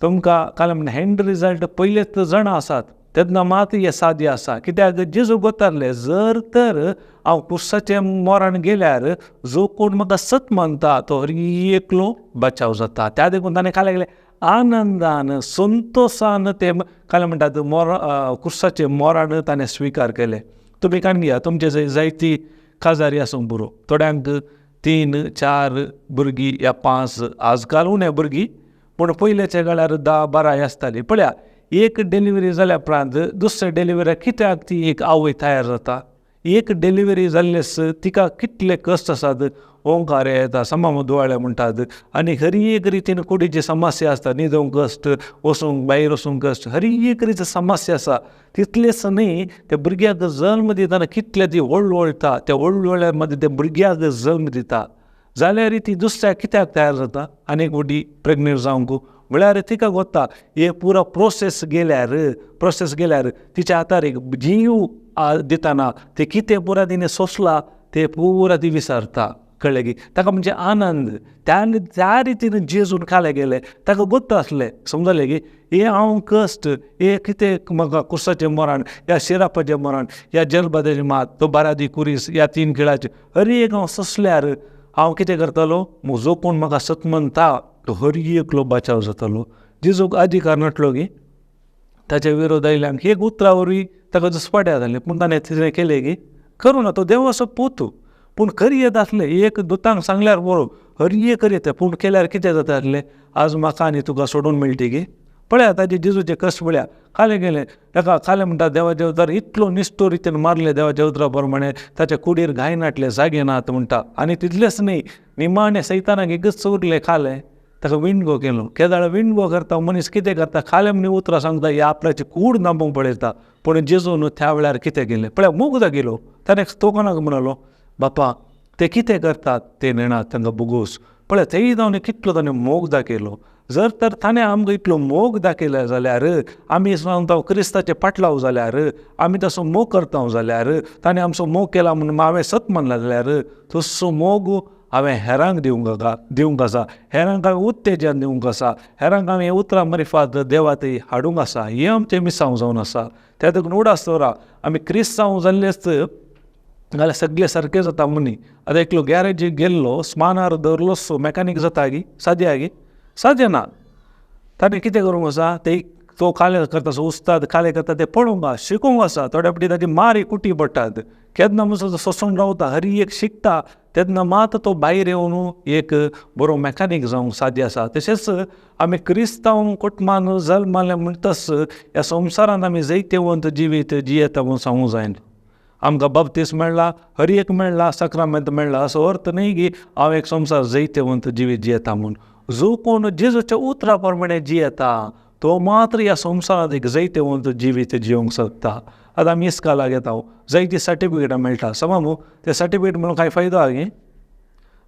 तुमकां काय म्हणटा एंड रिजल्ट पयलेच जाणा आसात तेन्ना मात हें सादें आसा. कित्याक जेजू बतारले, जर तर हांव क्रुसाचें मरण गेल्यार जो कोण म्हाका सत मानता तो हरी एकलो बचाव जाता. त्या देखून ताणें काय केलें, आनंदान संतोशान तें काय म्हणटात क्रुसाचें मरण ताणें स्विकार केलें. तुमी काण घेया, तुमचे जंय जायती काजारी आसूं पुरो, थोड्यांक 3-4 भुरगीं या 5, आजकाल उणे भुरगीं, पूण पयलेच्या काळार 10-12 आसतालीं. पळया एक डिलिव्हरी जाल्या उपरांत दुसऱ्या डिलिव्हरीक कित्याक ती एक आवय तयार जाता. एक डिलिव्हरी जाल्लेस तिका कितले कश्ट आसात, ओंकार येता, समाम दुवाळे म्हणटात, आनी हर एक रितीन कुडीची समस्या आसता. न्हिदूंक कश्ट, वचूंक भायर वचूंक कश्ट, हर एक रितीन समस्या आसा. तितलेंच न्ही, त्या भुरग्याक जल्म दितना कितले ती वळवळटा, त्या वळवळ्या मदीं त्या भुरग्याक जल्म दिता जाल्यार ती दुसऱ्याक कित्याक तयार जाता आनीक व्हडी प्रेग्नेंट जावंक. म्हळ्यार तिका कोत्ता हे पुरो प्रोसेस गेल्यार तिच्या हातार एक जीव दितना ते कितें पुरा तिणें सोंसलां तें पुरा ती विसरता. कळ्ळें की ताका म्हणजे आनंद त्या रितीन जेजून खाले गेले. ताका गोत्त आसलें, समजलें की हे हांव कश्ट, हे कितें म्हाका क्रुसाचें मरण, ह्या शिरापाचें मरण, ह्या जलबादेची मात, तो बारादी कुरीस, ह्या 3 खिळाचें हर एक हांव सोंसल्यार हांव कितें करतलो, जो कोण म्हाका सत म्हणटा तो हर एकलो बचाव जातलो. जेजूक अधिकार नटलो की ताच्या विरोध आयल्यांक एक उतरा वरवीं ताका दुस्पाट्या जालें. पूण ताणें तिणें केलें की करूं ना, तो देवाचो पोतू. पूण खरी येत आसलें, एक दोतांक सांगल्यार बरो हर एक येता, पूण केल्यार कितें जाता आसलें, आज म्हाका आनी तुका सोडून मेळटी की. पळया ताजे जेजूचे कश्ट पळया. खाले गेले ताका खाले म्हणटा देवाच्या उतार इतलो निश्ठो रितीन मारले देवाच्या उतरा प्रमाणे ताच्या कुडीर घाय नाटले, जागे नात म्हणटा. आनी तितलेंच न्ही, निमाणे सैतानाक एकच उरलें, खालें ताका विणगो केलो. केदाळ विणगो करता मनीस कितें करता, खाले म्हणी उतरां सांगता हे आपल्याची कूड नांबूंक पळयता. पूण जेजून त्या वेळार कितें केलें, पळया मोग दाखयलो. ताणें तो कोणाक म्हणलो, बापा ते कितें करतात ते नेणात तांकां बुगोस. पळया तेय जावन कितलो ताणें मोग दाखयलो. जर तर ताणें आमकां इतलो मोग दाखयलो जाल्यार, आमी सांगता क्रिस्ताचे पाटलाव जाल्यार, आमी तसो मोग करता जाल्यार, ताणें आमचो मोग केला म्हणून हांवें सत मानला जाल्यार तसो मोग हांवें हेरांक दिवंक आसा, हेरांक हांवें उत्तेजन दिवंक आसा, हेरांक हांवें उतरां मारिफात देवात हाडूंक आसा. हें आमचें मिसांव जावन आसा. त्या देखून उडास दवरा, आमी क्रिस्तांव जाल्लेच जाल्यार सगळें सारकें जाता म्हणी. आतां एकलो गॅरेजीक गेल्लो, स्मानार दवरलो मॅकानीक जाता गी, सादें ना. ताणें कितें करूंक आसा, ते तो खाले करता उस्ताद खाले करता ते पळोवंक आसा, शिकूंक आसा. थोड्या फावटी ताची मारी कुटी पडटात. केन्ना म्हणसर सोंसून रावता, हर एक शिकता, तेन्ना मात तो भायर येवन एक बरो मॅकानीक जावंक साध्य आसा. तशेंच आमी क्रिस्तांव कुटुंबान जल्माले म्हणटच ह्या संवसारांत आमी जैतेवंत जिवीत जियेता म्हूण सांगूंक जायना. आमकां बाप्तीस मेळ्ळा, हर एक मेळ्ळा, सक्रामेंत मेळ्ळा, असो अर्थ न्ही की हांव एक संवसार जैतेवंत जिवीत जियेता म्हूण. जो कोण जेजूच्या उतरा प्रमाणे जियेता तो मात्र ह्या संवसारांत एक जैतेवंत जिवीत जियोंक शकता. आतां आमी इस्कालाक येता, जायती सर्टिफिकेटां मेळटा. समज ते सर्टिफिकेट मेळून कांय फायदो आहा गे.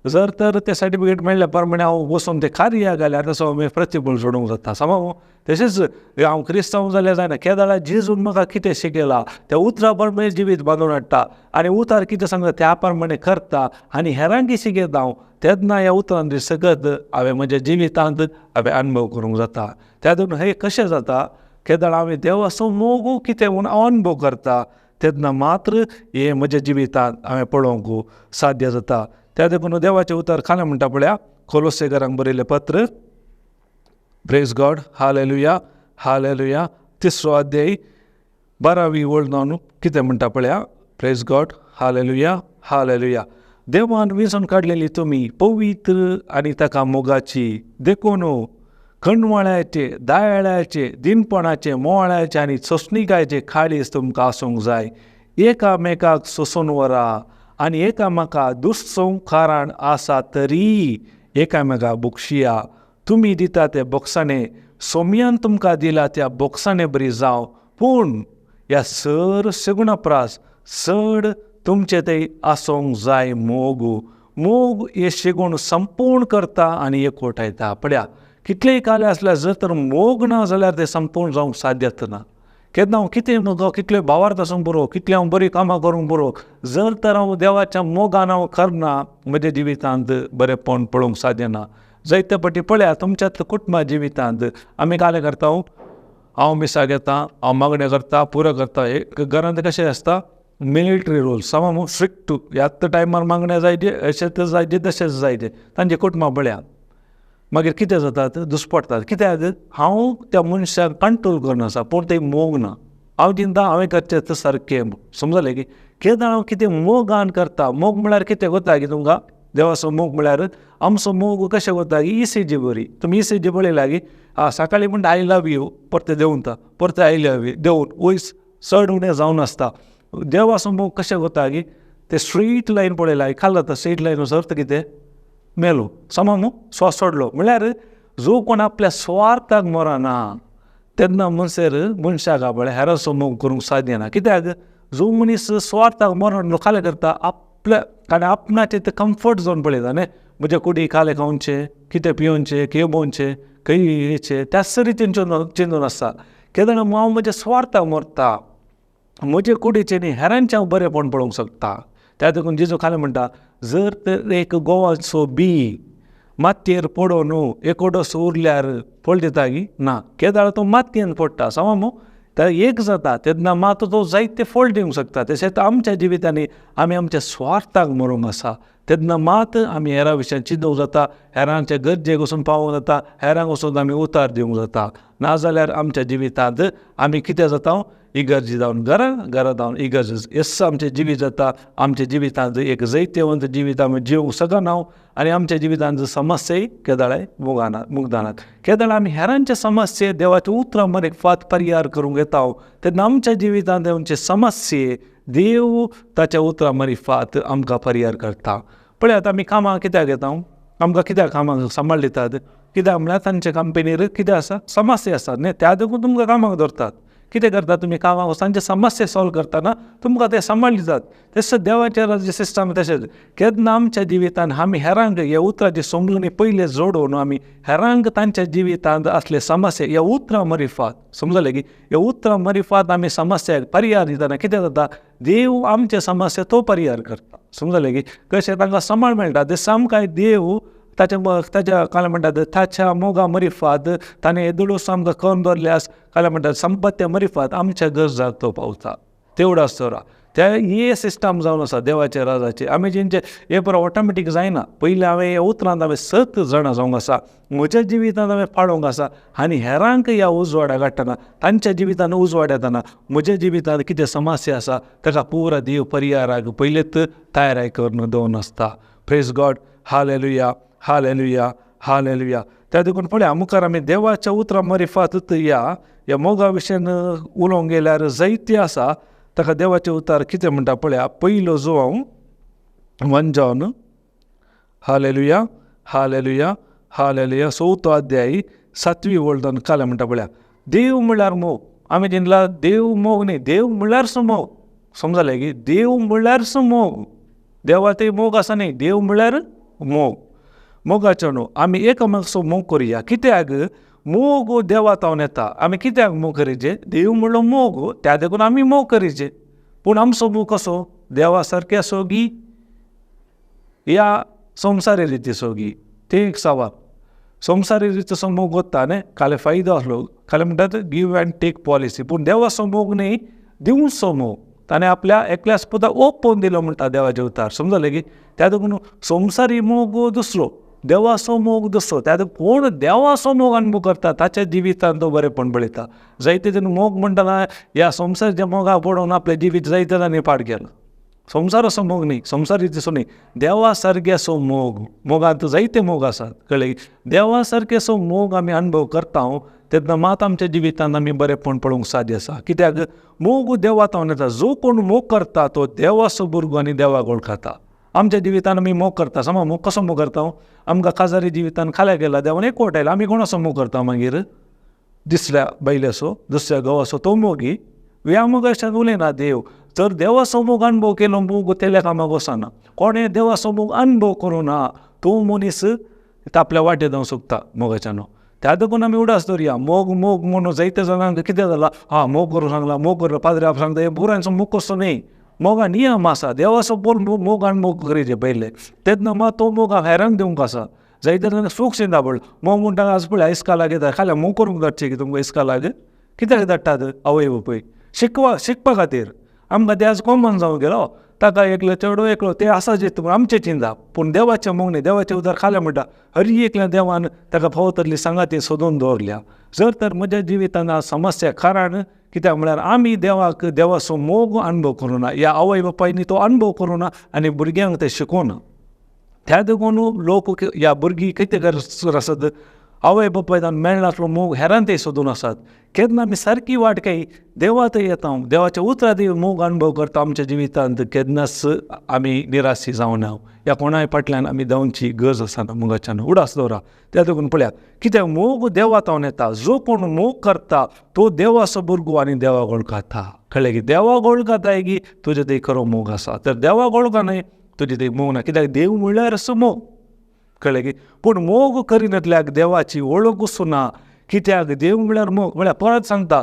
जर तर ते सर्टिफिकेट मेळ्ळ्या प्रमाणे हांव वचून ते कार्याक घाल्यार तसो हांवें प्रतिफळ सोडूंक जाता. समज तशेंच हांव क्रिस्तांव जाल्यार जायना. केदाळा जेजून म्हाका कितें शिकयलां त्या उतरा प्रमाणे जिवीत बांदून हाडटा आनी उतार कितें सांगता त्या प्रमाणे करता आनी हेरांकय शिकयता हांव. तेन्ना ह्या उतरांनी सगळ्यात हांवें म्हज्या जिवितांत हांवें अनुभव करूंक जाता. त्या देखून हें कशें जाता, केदाळ हांवें देवाचो मोग कितें म्हूण हांव अनुभव करता तेन्ना मात्र हें म्हज्या जिवितांत हांवें पळोवंक साध्य जाता. त्या देखून देवाचें उतर खालें म्हणटा पळया, कोलोसेकारांक बरयलें पत्र, प्रेज गॉड, हालेलुया हालेलुया, 3रो अध्याय 12वी ओळ जावन कितें म्हणटा पळया, प्रेज गॉड, हालेलुया हालेलुया. देवान वेंचून काडलेली तुमी पवित्र आनी ताका मोगाची, देखून कणवळ्याचे, दायळ्याचे, दिनपणाचे, मोळ्याचे आनी सोंसणिकायचे खाळीस तुमकां आसूंक जाय. एकामेकाक सोंसून व्हरा आनी एकामेका दुस्संस्कारान आसा तरी एकामेका बक्षिया. तुमी दिता ते बोक्साने सोम्यान तुमकां दिला त्या बोक्साने बरी जावं. पूण ह्या सर सेगुणा प्रास चड तुमचे थंय आसूंक जाय मोग. मोग हे शेगूण संपूर्ण करता आनी एकवटायता. पळया कितलेय काले आसल्यार जर तर मोग ना जाल्यार ते संपूर्ण जावंक साध्यच ना. केन्ना हांव कितें न्हू कितले भावार्थ आसूंक बरो, कितले हांव बरी कामां करूंक बरो, जर तर हांव देवाच्या मोगान हांव करना म्हज्या जिवितांत बरेपण पळोवंक साध्य ना. जायते फावटी पळया तुमच्या कुटुंबा जिवितांत आमी काले करता, हांव मिसा घेता, हांव मागणें करता, पुरो करता. एक घरांत कशें आसता मिलिटरी रूल्स सामा स्ट्रिक्ट. ह्याच टायमार मागणें जायचे, अशेंच जायचे, तशेंच जायचे. तांचे कुटुंबां पळया मागीर कितें जातात, दुश्पडटात. कित्याक हांव त्या मनशाक कंट्रोल करनासा, पूण तें मोग ना. हांव चिंता हांवें करचें तें सारकें. समजलें की केन्ना हांव कितें मोगान करता. मोग म्हळ्यार कितें कोता की तुमकां देवाचो मोग म्हळ्यार आमचो मोग कशें कोता की ECG बरी. तुमी ECG पळयला की सकाळीं म्हणटा आय लव यू, परते देंवता, परते आय लव यू देंवन वयस चड उणें जावन आसता. देवाचो मोग कशें कोता की ते स्ट्रेट लायन पळयला खाल्ला तो स्ट्रेट लायनचो अर्थ कितें मेलो समा न्हू स्वास सोडलो. म्हळ्यार जो कोण आपल्या स्वार्थाक मरना तेन्ना मनशाक आपल्या हेराचो मोग करूंक साध्य ना. कित्याक जो मनीस स्वार्थाक मरण खालें करता आपल्या कारण आपणाचें तें कम्फर्ट झोन पळयता न्ही. म्हजे कुडी खालें खावचें, कितें पिवचें, खेळोवचें, खंय येचें, त्याच तरेचें चिंतून आसता. केन्ना हांव म्हज्या स्वार्थाक मरता, म्हजे कुडीचें न्ही हेरांचें हांव बरेंपण पळोवंक शकता. त्या देखून जेजू खालें म्हणटा जर तर एक गोवाचो बी मातयेर पडोवन एकोडोस उरल्यार फळ दिता की ना. केदाळ तो मातयेन पडटा समो तर एक जाता तेन्ना मात तो जायते फळ दिवंक शकता. तशेंच आमच्या जिवितांनी आमी आमच्या स्वार्थाक मरूंक आसा तेन्ना मात आमी हेरां विशयान चिंतूंक जाता, हेरांच्या गरजेक वचून पावूंक जाता, हेरांक वचून आमी उतार दिवंक जाता. नाजाल्यार आमच्या जिवितांत आमी कितें जाता इगर्जी जावन घरा जावन इगर्ज हें आमचें जिवीत जाता. आमच्या जिवितांत एक जैत्यवंत जिवीत आमी जिवंक शकना आनी आमच्या जिवितांत समस्याय केदाळे मुगदानात. केदाळ आमी हेरांचे समस्ये देवाच्या उतरां मार्फत परिहार करूंक येता तेन्ना आमच्या जिवितांत आमचे समस्ये देव ताच्या उतरां मार्फत आमकां परिहार करता. पळयात आमी कामां कित्याक येता, आमकां कित्याक कामाक सांबाळ दितात, कित्याक म्हळ्यार तांचे कंपनीर कितें आसा समस्या आसात न्ही, त्या देखून तुमकां कामाक धरतात. कितें करता तुमी कामाक वचून समस्या सॉल्व करतना तुमकां ते सांबाळ दितात. तशें देवाचें राज्य सिस्टम तशेंच. केन्ना आमच्या जिवितांत आमी हेरांक ह्या उतराची समजून पयले जोडून आमी हेरांक तांच्या जिवितांत असले समस्या ह्या उतरां मार्फत समजलें की ह्या उतरां मार्फत आमी समस्याक परिहार दितना कितें जाता देव आमचे समस्या तो परिहार करता. समजलें की कशें तांकां सांबाळ मेळटा ते सामकाय देव ताच्या काल म्हणटात ताच्या मोगा मार्फत ताणें येदुळूस आमकां करून दवरल्यास काल म्हणटात संपत्त्या मार्फत आमच्या गरजाक तो पावता. तेवढो आसतो हे सिस्टम जावन आसा देवाच्या राजाचे. आमी जेंचे हे पर ऑटोमॅटीक जायना. पयलीं हांवें ह्या उतरांत हांवें 7 जाणां जावंक आसा, म्हज्या जिवितांत हांवें पाळोवंक आसा आनी हेरांक ह्या उजवाड्याक हाडटना तांच्या जिवितांत उजवाड येतना म्हज्या जिवितांत कितें समस्या आसा ताका पुरा देव परिहाराक पयलेच तयाराय करून दवरून आसता. Praise God. Hallelujah hallelujah hallelujah. त्या देखून पळया मुखार आमी देवाच्या उतरां मार्फत ह्या मोगा विशयान उलोवंक गेल्यार जायते आसा. ताका देवाचे उतार कितें म्हणटा पळया. पयलो जो हांव 1 जॉन हालेलुया हालेलुया हालेलुया 4 अध्याय 7वी वळदान कालें म्हणटा पळया. देव म्हळ्यार मोग. आमी चिंतला देव मोग न्ही, देव म्हळ्यारसो मोग. समजलें की देव म्हळ्यारसो मोग. देवाचो मोग आसा न्ही, देव म्हळ्यार मोग. मोगाचो न्हू आमी एकामेकाचो मोग करुया. कित्याक मोग देवातावन येता. आमी कित्याक मोग करीचे, देव म्हणलो मोग त्या देखून आमी मोग करीचे. पूण आमचो मोग कसो देवा सारके सोगी या संवसारी रिती सोगी ते एक सवाल. संवसारी रितीचो मोग कोत्ता न्ही काले फायदो आसलो काले म्हणटात गिव अँड टेक पॉलिसी. पूण देवाचो मोग न्ही दिवचो मोग. ताणें आपल्या एकल्या स्पुताक ओपोवन दिलो म्हणटा देवाचे उतार. समजलें की त्या देखून संवसारी मोग दुसरो देवाचो मोग दुसरो. त्या कोण देवाचो मोग अनुभव करता ताच्या जिवितांत तो बरेपण पळयता. जायते जण मोग म्हणटना ह्या संवसाराच्या मोगा पडोवन आपलें जिवीत जायते जाणी पाड केलां. संसार असो मोग न्ही, संसार दिसो न्ही, देवा सारके असो मोगांत जायते मोग आसात, कळ्ळें. देवा सारके असो मोग आमी अनुभव करता तेन्ना मात आमच्या जिवितांत आमी बरेपण पळोवंक साध्य आसा. कित्याक मोग देवांतल्यान येता. जो कोण मोग करता तो देवाचो भुरगो आनी देवाक वळखता. आमच्या जिवितांत आमी मोग करता, समज मोग कसो मोग करता आमकां काजारी जिवितांत खाल्या गेला देवान एकवट आयला, आमी कोणाचो मोग करता मागीर दिसल्या बैल्याचो, दुसऱ्या घोवाचो तो मोगी ह्या मोगाच्यान उलयना देव. जर देवाचो मोग अनुभव केलो मोग तेल्या कामाक वचना. कोणें देवाचो मोग अनुभव करूं ना तो मनीस आपल्या वाटेर जावंक सोदता मोगाच्यान. त्या देखून आमी उडास दवरया. मोग मोग म्हणून जायते जाणांक कितें जालां, मोग करूं सांगला, मोग करता, पाद्र्याक सांगता हे बुरांचो मोग कसो न्ही. मोगा नियम आसा. देवाचो मोग अनुभव करीचे पयले, तेन्ना मात तो मोग हेरांक दिवंक आसा. जायते जाणांक सूख सिंदा पडलो. मोग म्हणटा आज पळय इस्कालाक येता खाल्या मोग करूंक धाडचे की तुमकां इस्कालाक कित्याक धाडटात आवय बापूय शिकपा खातीर. आमकां ते आज कॉमन जावं गेलो, ताका एकलो चेडो एकलो ते आसा जे आमचे चिंता, पूण देवाचें मोग न्ही. देवाचें उदार खाल्या म्हणटा हरी एकल्या देवान ताका फावो तसली सांगाती सोदून दवरल्या. जर तर म्हज्या जिवितांत समस्या कारण कित्याक म्हळ्यार आमी देवाचो मोग अनुभव करूं ना, ह्या आवय बापायनी तो अनुभव करूं ना आनी भुरग्यांक ते शिकोवना. त्या देखून लोक ह्या भुरगीं कितें आसात आवय बापायन मेळनासलो मोग हेरान ते सोदून आसात. केन्ना आमी सारकी वाट काही देवात येता, देवाच्या उतरां दी मोग अनुभव करता आमच्या जिवितांत केन्नाच आमी निराशी जावं ना. ह्या कोणाय फाटल्यान आमी देंवची गरज आसना. मोगाच्यान उडास दवरा. त्या देखून पळयात कित्याक मोग देवातावन येता. जो कोण मोग करता तो देवाचो भुरगो आनी देवाक वळखता. कळ्ळें की देवाक वळखता की तुजे थंय खरो मोग आसा. तर देवाक वळखना तुजे थंय मोग ना. कित्याक देव म्हणल्यार असो मोग. कळ्ळें की पूण मोग करिनातल्याक देवाची वळख सुना. कित्याक देव म्हळ्यार मोग. म्हळ्यार परत सांगता,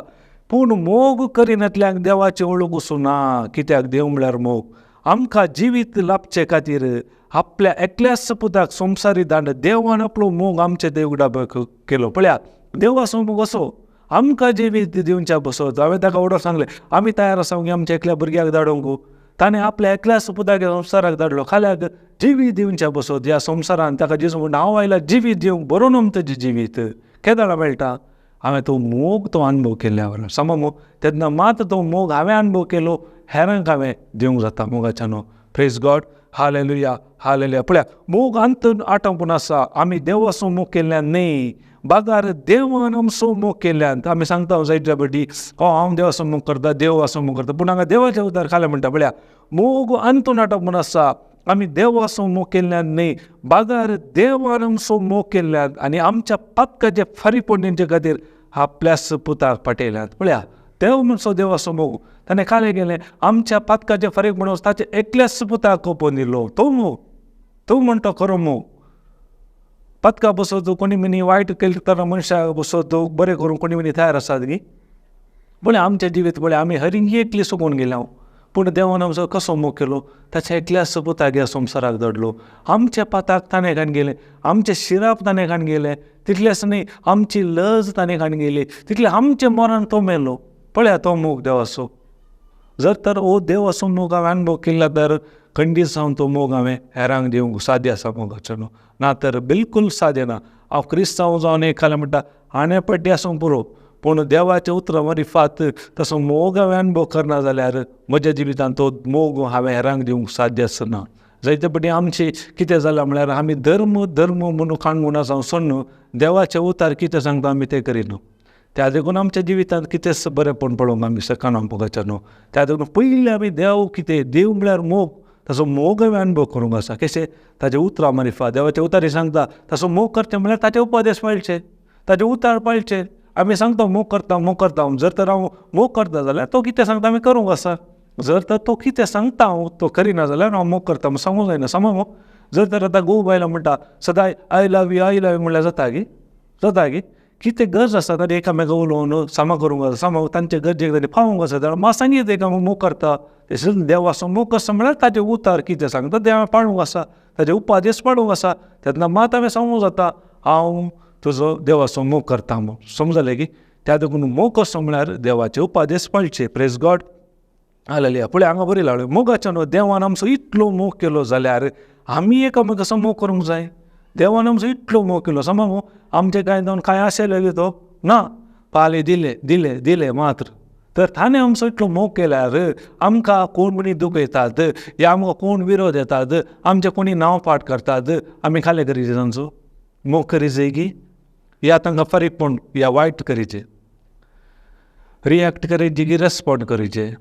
पूण मोग करिनातल्याक देवाची वळख सुना. कित्याक देव म्हळ्यार मोग. आमकां जिवीत लाभचे खातीर आपल्या एकल्याच पुताक संवसारी दांड देवान आपलो मोग आमचे देवडाक केलो. पळयात देवाचो मोग असो आमकां जिवीत दिवच्या बसत. हांवें ताका ऑर्डर सांगलें आमी तयार आसा की आमच्या एकल्या भुरग्याक धाडूंक. ताणें आपल्या एकल्याच पुताक संवसाराक धाडलो खाल्याक जिवीत दिवच्या बसत. ह्या संवसारान ताका जेजू म्हणटा हांव आयला जिवीत दिवंक बरो न्हू तेजें जिवीत. केदां मेळटा हांवें तो मोग तो अनुभव केल्ल्या वरान समज तेन्ना मात तो मोग हांवें अनुभव केलो हेरांक हांवें दिवंक जाता मोगाच्यान. Praise God. Hallelujah hallelujah. पळया मोग अंत आटोपून आसा. आमी देवाचो मोग केल्ल्यान न्ही, बागार देवान आमचो मोग केल्ल्यान. आमी सांगता जायत्या फावटी हांव देवाचो मोग करता, देवाचो मोग करता, पूण हांगा देवाचें उदार खालें म्हणटा. पळया मोग अंतून आटोपून आसा. आमी देवाचो मोग केल्ल्यान न्ही, बागार देवान आमचो मोग केल्ल्यान आनी आमच्या पातकाचे फारीकपणीचे खातीर आपल्याच पुताक पाठयल्यात. पळया देव म्हणचो देवाचो मोग. ताणें खालें गेलें आमच्या पातकाचे फारीकपण ताचे एकल्याच पुताक कोपोवन दिलो. तो मोग तो म्हणटा खरो मोग. पातका बसत कोणी मनी वायट केलें तर मनशाक बसत बरें करूंक कोणी मनी तयार आसात गी. पळय आमचें जिवीत पळय आमी हरी एकली सुकून गेले हांव, पूण देवान आमचो कसो मोग केलो. ताच्या एकल्याच पुताक ह्या संवसाराक धाडलो. आमच्या पाताक ताणें घालून गेलें, आमचे शिराप ताणें घालून गेलें. तितलेंच न्ही आमची लज ताणें घालून गेली. तितलें आमचें मरण तो मेलो. पळया तो मोग देवाचो. जर तर हो देवाचो मोग हांवें अनुभव केला तर खंडीत जावन तो मोग हांवें हेरांक दिवंक साध्य आसा मोगाच्यान. ना तर बिलकूल साध्य ना. हांव क्रिस्तांव जावन एक खालें म्हणटा आणे पड्डी आसूं पुरो, पूण देवाच्या उतरां वरिफात तसो मोग हांवें अनुभव करना जाल्यार म्हज्या जिवितांत तो मोग हांवें हेरांक दिवंक साध्य आसना. जायते फावटी आमची कितें जालां म्हळ्यार आमी धर्म म्हणून काणगुणा जावं सोडून देवाचे उतार कितें सांगता आमी तें करिना. त्या देखून आमच्या जिवितांत कितेंच बरेंपण पळोवंक आमी शकना मोगाच्यान. त्या देखून पयलीं आमी देव कितें देव म्हळ्यार मोग, तसो मोग हांवें अनुभव करूंक आसा. कशें ताचे उतरां मारिफा देवाचे उतारी सांगता तसो मोग करचें म्हळ्यार ताचे उपदेश पाळचे, ताचे उतार पाळचे. आमी सांगता मोग करता जर तर हांव मोग करता जाल्यार तो कितें सांगता आमी करूंक आसा. जर तर तो कितें सांगता हांव तो करिना जाल्यार हांव मोग करता सांगूंक जायना. समज जर तर आतां घोव बायलां म्हणटा सदां आय लव यू म्हणल्यार जाता गी कितें गरज आसा ताणें एकामेका उलोवन सामा करूंक आसा. समज तांचे गरजेक ताणें पावोवंक आसा जाल्यार म्हाका सांगीत एक मोग करता. तशेंच देवाचो मोग कसो म्हळ्यार ताचे उतार कितें सांगता तें हांवें पाळूंक आसा, ताचे उपदेश पाळूंक आसा. तेन्ना मात हांवें सांगूंक जाता हांव तुजो देवाचो मोग करता म्हणून. समजलें की त्या देखून मोग कसो म्हळ्यार देवाचे उपदेश पाळचे. Praise God. हालेलुया. पळय हांगा बरी लागलें मोगाच्यान देवान आमचो इतलो मोग केलो जाल्यार आमी एकामेकाचो मोग करूंक जाय. देवान आमचो इतलो मोग केलो. समज आमचे कांय जावन कांय आशिल्लें तो ना पाले दिले मात्र तर ताणें आमचो इतलो मोग केल्यार आमकां कोण कोणी दूख येतात या आमकां कोण विरोध येतात आमचें कोणी नांव पाठ करतात आमी खालें करीचें तांचो मोग करीचें की या तांकां फरीकपण या वायट करीचें रिएक्ट करीचे की रेस्पॉन्ड करीचें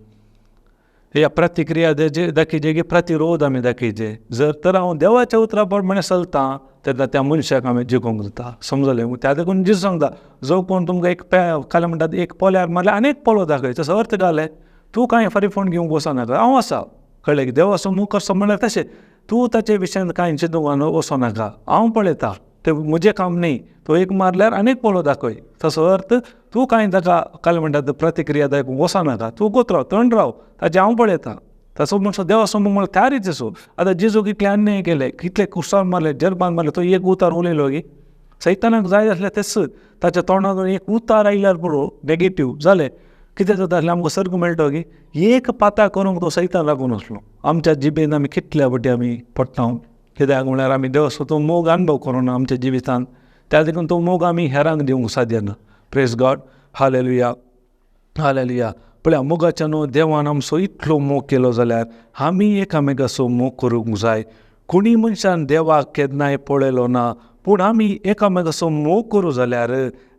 या प्रतिक्रिया दाखयचे की प्रतिरोध आमी दाखयचे जर तर हांव देवाच्या उतरा प्रमाणे चलतां तेन्ना त्या मनशाक हांवें जिखोवंक जाता समजलें त्या देखून जेजू सांगता जो कोण तुमकां एक खालें म्हणटात एक पोल्यार मारल्यार आनीक पोलो दाखय तसो अर्थ घालें तूं कांय फरीकपण घेवंक वचनाका हांव आसा कळ्ळें की देवाचो मोग करचो म्हणल्यार तशें तूं ताचे विशयान कांय चिंतूंक वचनाका हांव पळयतां तें म्हजें काम न्ही तो एक मारल्यार आनीक पोलो दाखय तसो अर्थ तूं कांय ताका काल म्हणटात प्रतिक्रिया दाखोवंक वचनाका तूं कोतराव थंड राव ताचें हांव पळयतां तसो म्हणसो देवाचो मोग म्हळ्यार त्या रितीचो आतां जेजू कितले अन्याय केले कितले कुसार मारले जरबान मारले तो एक उतार उलयलो की सैतानाक जाय आसलें तेच ताच्या तोंडांतून एक उतार आयल्यार पुरो नेगेटीव जालें कितें जाता आसलें आमकां सर्ग मेळटा की एक पाता करूंक तो सैतान लागून आसलो आमच्या जिबेन आमी कितल्या फावटी आमी पडटा कित्याक म्हळ्यार आमी देवाचो तो मोग अनुभव करूना आमच्या जिवितांत त्या देखून तो मोग आमी हेरांक दिवंक साध्य ना प्रेज गॉड हालेलुया हालेलुया पळया मोगाच्या न्हू देवान आमचो इतलो मोग केलो जाल्यार आमी एकामेकाचो मोग करूंक जाय कोणी मनशान देवाक केन्नाय पळयलो ना पूण आमी एकामेकाचो मोग करूं जाल्यार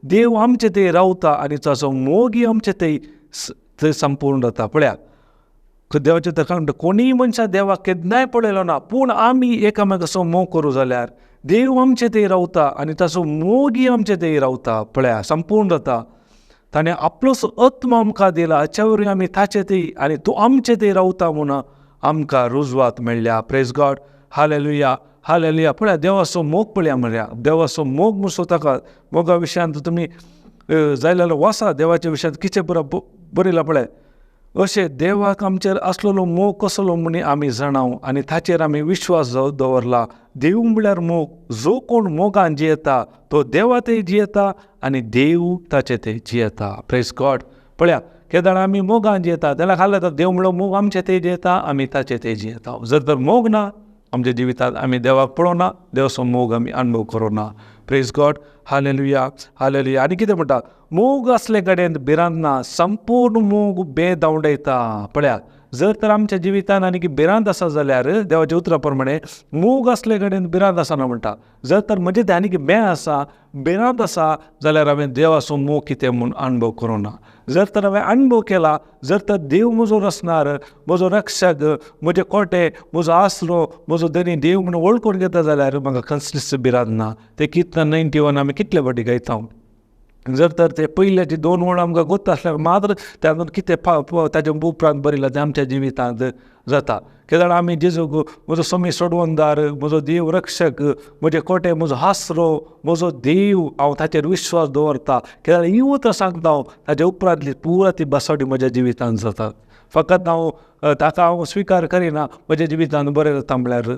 देव आमचे थंय रावता आनी ताचो मोगय आमचे थंय संपूर्ण जाता पळया देवाचे तर म्हणटा कोणीय मनशां देवाक केन्नाय पळयलो ना पूण आमी एकामेकाचो मोग करूं जाल्यार देव आमचे थंय रावता आनी ताचो मोगय आमचे थंय रावता पळया संपूर्ण जाता ताणें आपलोच आत्मा आमकां दिला हाच्या वरवीं आमी ताचे थंय आनी तूं आमचे थंय रावता म्हूण आमकां रुजवात मेळ्ळ्या प्रेज गॉड हालेलुया हालेलुया पळया देवाचो मोग पळया म्हळ्या देवाचो मोग म्हणसो ताका मोगा विशयांत तुमी जाय जाल्यार वसा देवाच्या विशयांत कितें बरयलां पळय अशें देवाक आमचेर आसलेलो मोग कसलो म्हूण आमी जाणाव आनी ताचेर आमी विश्वास दवरला देव म्हळ्यार मोग जो कोण मोगान जियेता तो देवा थंय जियेता आनी देव ताचे थंय जियेता प्रेज गॉड पळया केदार आमी मोगान जियेता जाल्यार खाल्ले देव म्हणलो मोग आमचे थंय जियेता आमी ताचे थंय जियेता जर तर मोग ना आमच्या जिवितांत आमी देवाक पळोवना देवाचो मोग आमी अनुभव करूना प्रेज गॉड हालेलुया हालेलुया आनी कितें म्हणटा मोग असले कडेन भिरांत ना संपूर्ण मोग बेदावडयता पळया जर तर आमच्या जिवितांत आनी भिरांत आसा जाल्यार देवाच्या उतरा प्रमाणे मोग असले कडेन भिरांत आसना म्हणटा जर तर म्हजे ते आनी बे आसा भिरांत आसा जाल्यार हांवें देवाचो मोग कितें म्हूण अनुभव करूना जर तर हांवें अनुभव केला जर तर देव म्हजो रचणार म्हजो रक्षक म्हजे कोटे म्हजो आसरो म्हजो धनी देव म्हणून वळखून घेता जाल्यार म्हाका कसलीच भिरांत ना ते कितन 91 आमी कितले फावटी गायता जर तर ते पयल्याची 2 वळां आमकां गोत्ता आसल्यार मात्र तातूंत कितें ताच्या उपरांत बरयलां तें आमच्या जिवितांत जाता कित्याक आमी जेजूक म्हजो समी सोडवणदार म्हजो देव रक्षक म्हजे कोटे म्हजो हासरो म्हजो देव हांव ताचेर विश्वास दवरता कित्याक ही उतर सांगता हांव ताच्या उपरांतली पुरा ती बसावटी म्हज्या जिवितांत जाता फकत हांव ताका हांव स्विकार करिना म्हज्या जिवितांत बरें जाता म्हळ्यार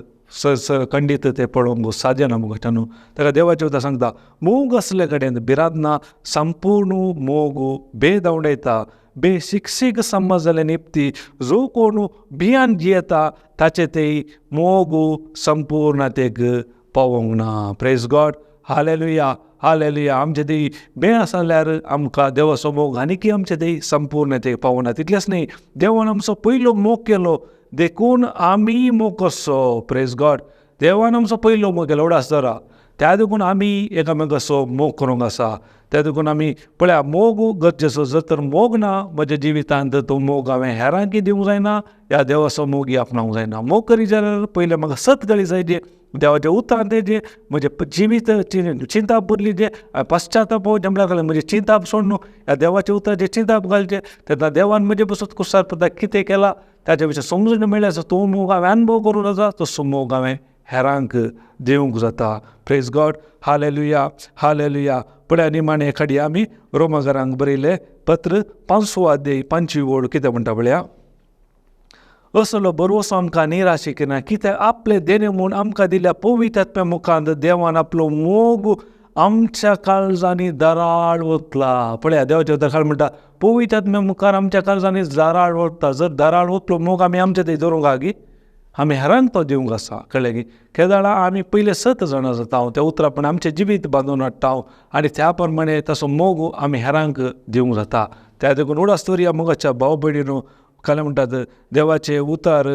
खंडीत ते पळोवंक साध्य ना मुखाच्या न्हू ताका देवाचे उतर सांगता मोग असले कडेन भिरांत ना संपूर्ण मोग बेदावडयता बेशिक्षीक समज जाले निपती जो कोण भियान जियेता ताचे थंय मोग संपूर्णतेक पावोंक ना प्रेज गॉड हालेलुया हालेलुया आमचे थंय बे आसा जाल्यार आमकां देवाचो मोग आनीकय आमचे थंय संपूर्णतेक पावना तितलेंच न्ही देवान आमचो पयलो मोग केलो देखून आमी मोग करचो प्रेज गॉड देवान आमचो पयलो मोग केलो एवढो आसता त्या देखून आमी एकामेकाचो मोग करूंक आसा त्या देखून आमी पळया मोग गरजेचो जर तर मोग ना म्हज्या जिवितांत तो मोग हांवें हेरांकय दिवंक जायना ह्या देवाचो मोगय आपणावंक जायना मोग करी जाल्यार पयलें म्हाका सत गळी जाय जे देवाच्या उतरांत जे म्हजे जिवीत चिंताप भरली जे पश्चाताप जमल्या जाल्यार म्हजी चिंताप सोड न्हू ह्या देवाच्या उतर जे चिंताप घालचे तेन्ना देवान म्हजे बसत कुसार पडटा कितें केलां ताच्या विशीं समजून मेळ्ळें तो मोग हांवें अनुभव करूं जाता तसो मोग हांवें हेरांक दिवंक जाता प्रेज गॉड हालेलुया हालेलुया पळया निमाणे एखादी आमी रोमाकारांक बरयलें पत्र 5 अध्याय 5 ओळ कितें म्हणटा पळया असलो बरोसो आमकां निराशेक ना कित्याक आपले देणे म्हूण आमकां दिल्या पवित्र आत्म्या मुखांत देवान आपलो मोग आमच्या काळजांनी दराळ ओतला पळया देवाच्या उतर म्हणटा पवित्र आत्म्या मुखार आमच्या काळजांनी दराळ ओतता जर दराळ ओतलो मोग आमी आमचे थंय दवरूंक हा की आमी हेरांक तो दिवंक आसा कळ्ळें की केदाळा आमी पयले 7 जाणां जाता त्या उतरा पण आमचें जिवीत बांदून हाडटा आनी त्या प्रमाणे तसो मोग आमी हेरांक दिवंक जाता त्या देखून उडास तोरया मोगाच्या भाव भयणीनो काय म्हणटात देवाचे उतार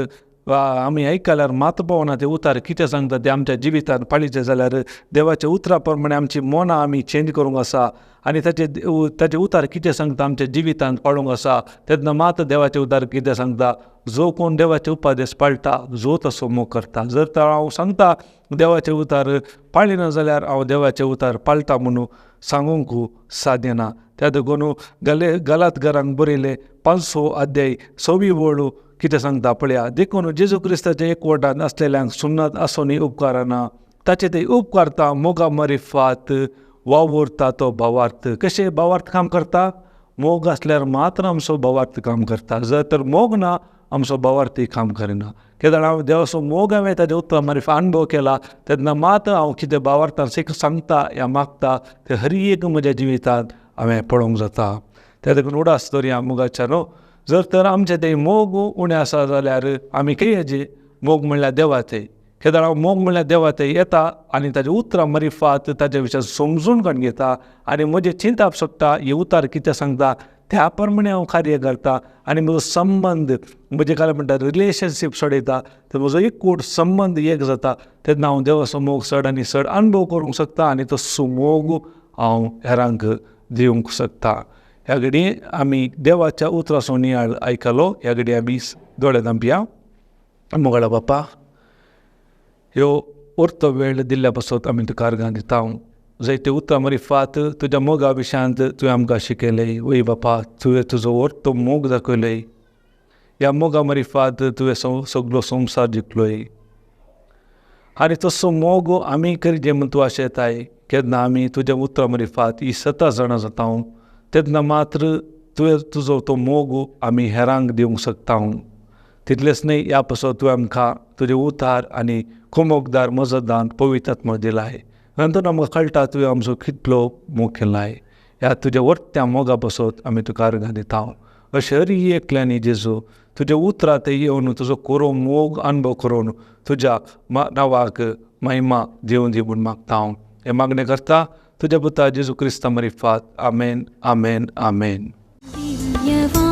आमी आयकल्यार मात पावना ते उतार कितें सांगता ते आमच्या जिवितांत पाळीचे जाल्यार देवाच्या उतरा प्रमाणे आमची मनां आमी चेंज करूंक आसा आनी ताचे उतार कितें सांगता आमच्या जिवितांत पाळूंक आसा तेन्ना मात देवाचे उतार कितें सांगता जो कोण देवाचे उपादेश पाळटा जो तसो मोग करता. जर तर हांव सांगता देवाचे उतार पाळिना जाल्यार हांव देवाचे उतार पाळटा म्हणून सांगूंक साध्य ना. त्या देखून गलात घरांक बरयले 5 अध्याय 6 वळू कितें सांगता पळया. देखून जेजू क्रिस्ताच्या एकवटांत असलेल्यांक सुन्नत आसोनी उपकारना ताचे ते उपकारता मोगा मरिफात वावुरता तो भावार्थ. कशें भावार्थ काम करता? मोग आसल्यार मात्र आमचो भावार्थ काम करता. जर तर मोग ना आमचो भावार्थय काम करिना. कित्याक हांव देवाचो मोग हांवें ताजे उत्तर मरिफा अनुभव केला तेन्ना मात हांव कितें भावार्थान सांगता या मागता तें हर एक म्हज्या जिवितांत हांवें पळोवंक जाता. त्या देखून उडास दवरया मोगाच्या न्हू. जर तर आमचे ते मोग उणें आसा जाल्यार आमी हेजे मोग म्हणल्यार देवाचें. कित्याक हांव मोग म्हणल्यार देवाचें येता आनी ताजे उतरां मरिफात ताजे विशय समजून काडून घेता आनी म्हजें चिंतप सोडटा हे उतार कितें सांगता त्या प्रमाणे हांव कार्य करता आनी म्हजो संबंद म्हणजे काय म्हणटा रिलेशनशीप सोडयता. तर म्हजो एकूट संबंद एक जाता तेन्ना हांव देवाचो मोग चड आनी चड अनुभव करूंक शकता आनी तो मोग हांव हेरांक दिवंक शकता. ह्या घडी आमी देवाच्या उतराचो नियाळ आयकलो. ह्या घडी आमी दोळे धांपया. मोगाळा बापा, ह्यो उरतो वेळ दिल्ल्या पासत आमी तुका अर्गां दिता. जायते उतरां मरिफात तुज्या मोगा विशयांत तुवें आमकां शिकयलें. वय बापा, तुवें तुजो उरतो मोग दाखयलोय. ह्या मोगा मरिफात तुवें सगळो संवसार जिखलोय आनी तसो मोग आमी करचें म्हूण तूं आशेताय. केन्ना आमी तुज्या उतरां मरिफात ही 7 जाणां जाता तेन्ना मात्र तुवें तुजो तो मोग आमी हेरांक दिवंक शकता. तितलेंच न्हय, ह्या पासत तुवें आमकां तुजे उतार आनी कुमोगदार मजतदान पवित्र आत्मा दिलाय. नंतर आमकां कळटा तुवें आमचो कितलो मोग केलाय. ह्या तुज्या वर्त्या मोगा पासत आमी तुका अर्गां दिता. अशें हर एकल्यानी जेजू तुजे उतरां ते येवन तुजो कोरो मोग अनुभव करून तुज्या नांवाक महिमा दिवं दी म्हूण मागता. हे मागणें करता तुज्या पुता जेजू क्रिस्ता मरिफात. आमेन, आमेन, आमेन. दिव्यवाणी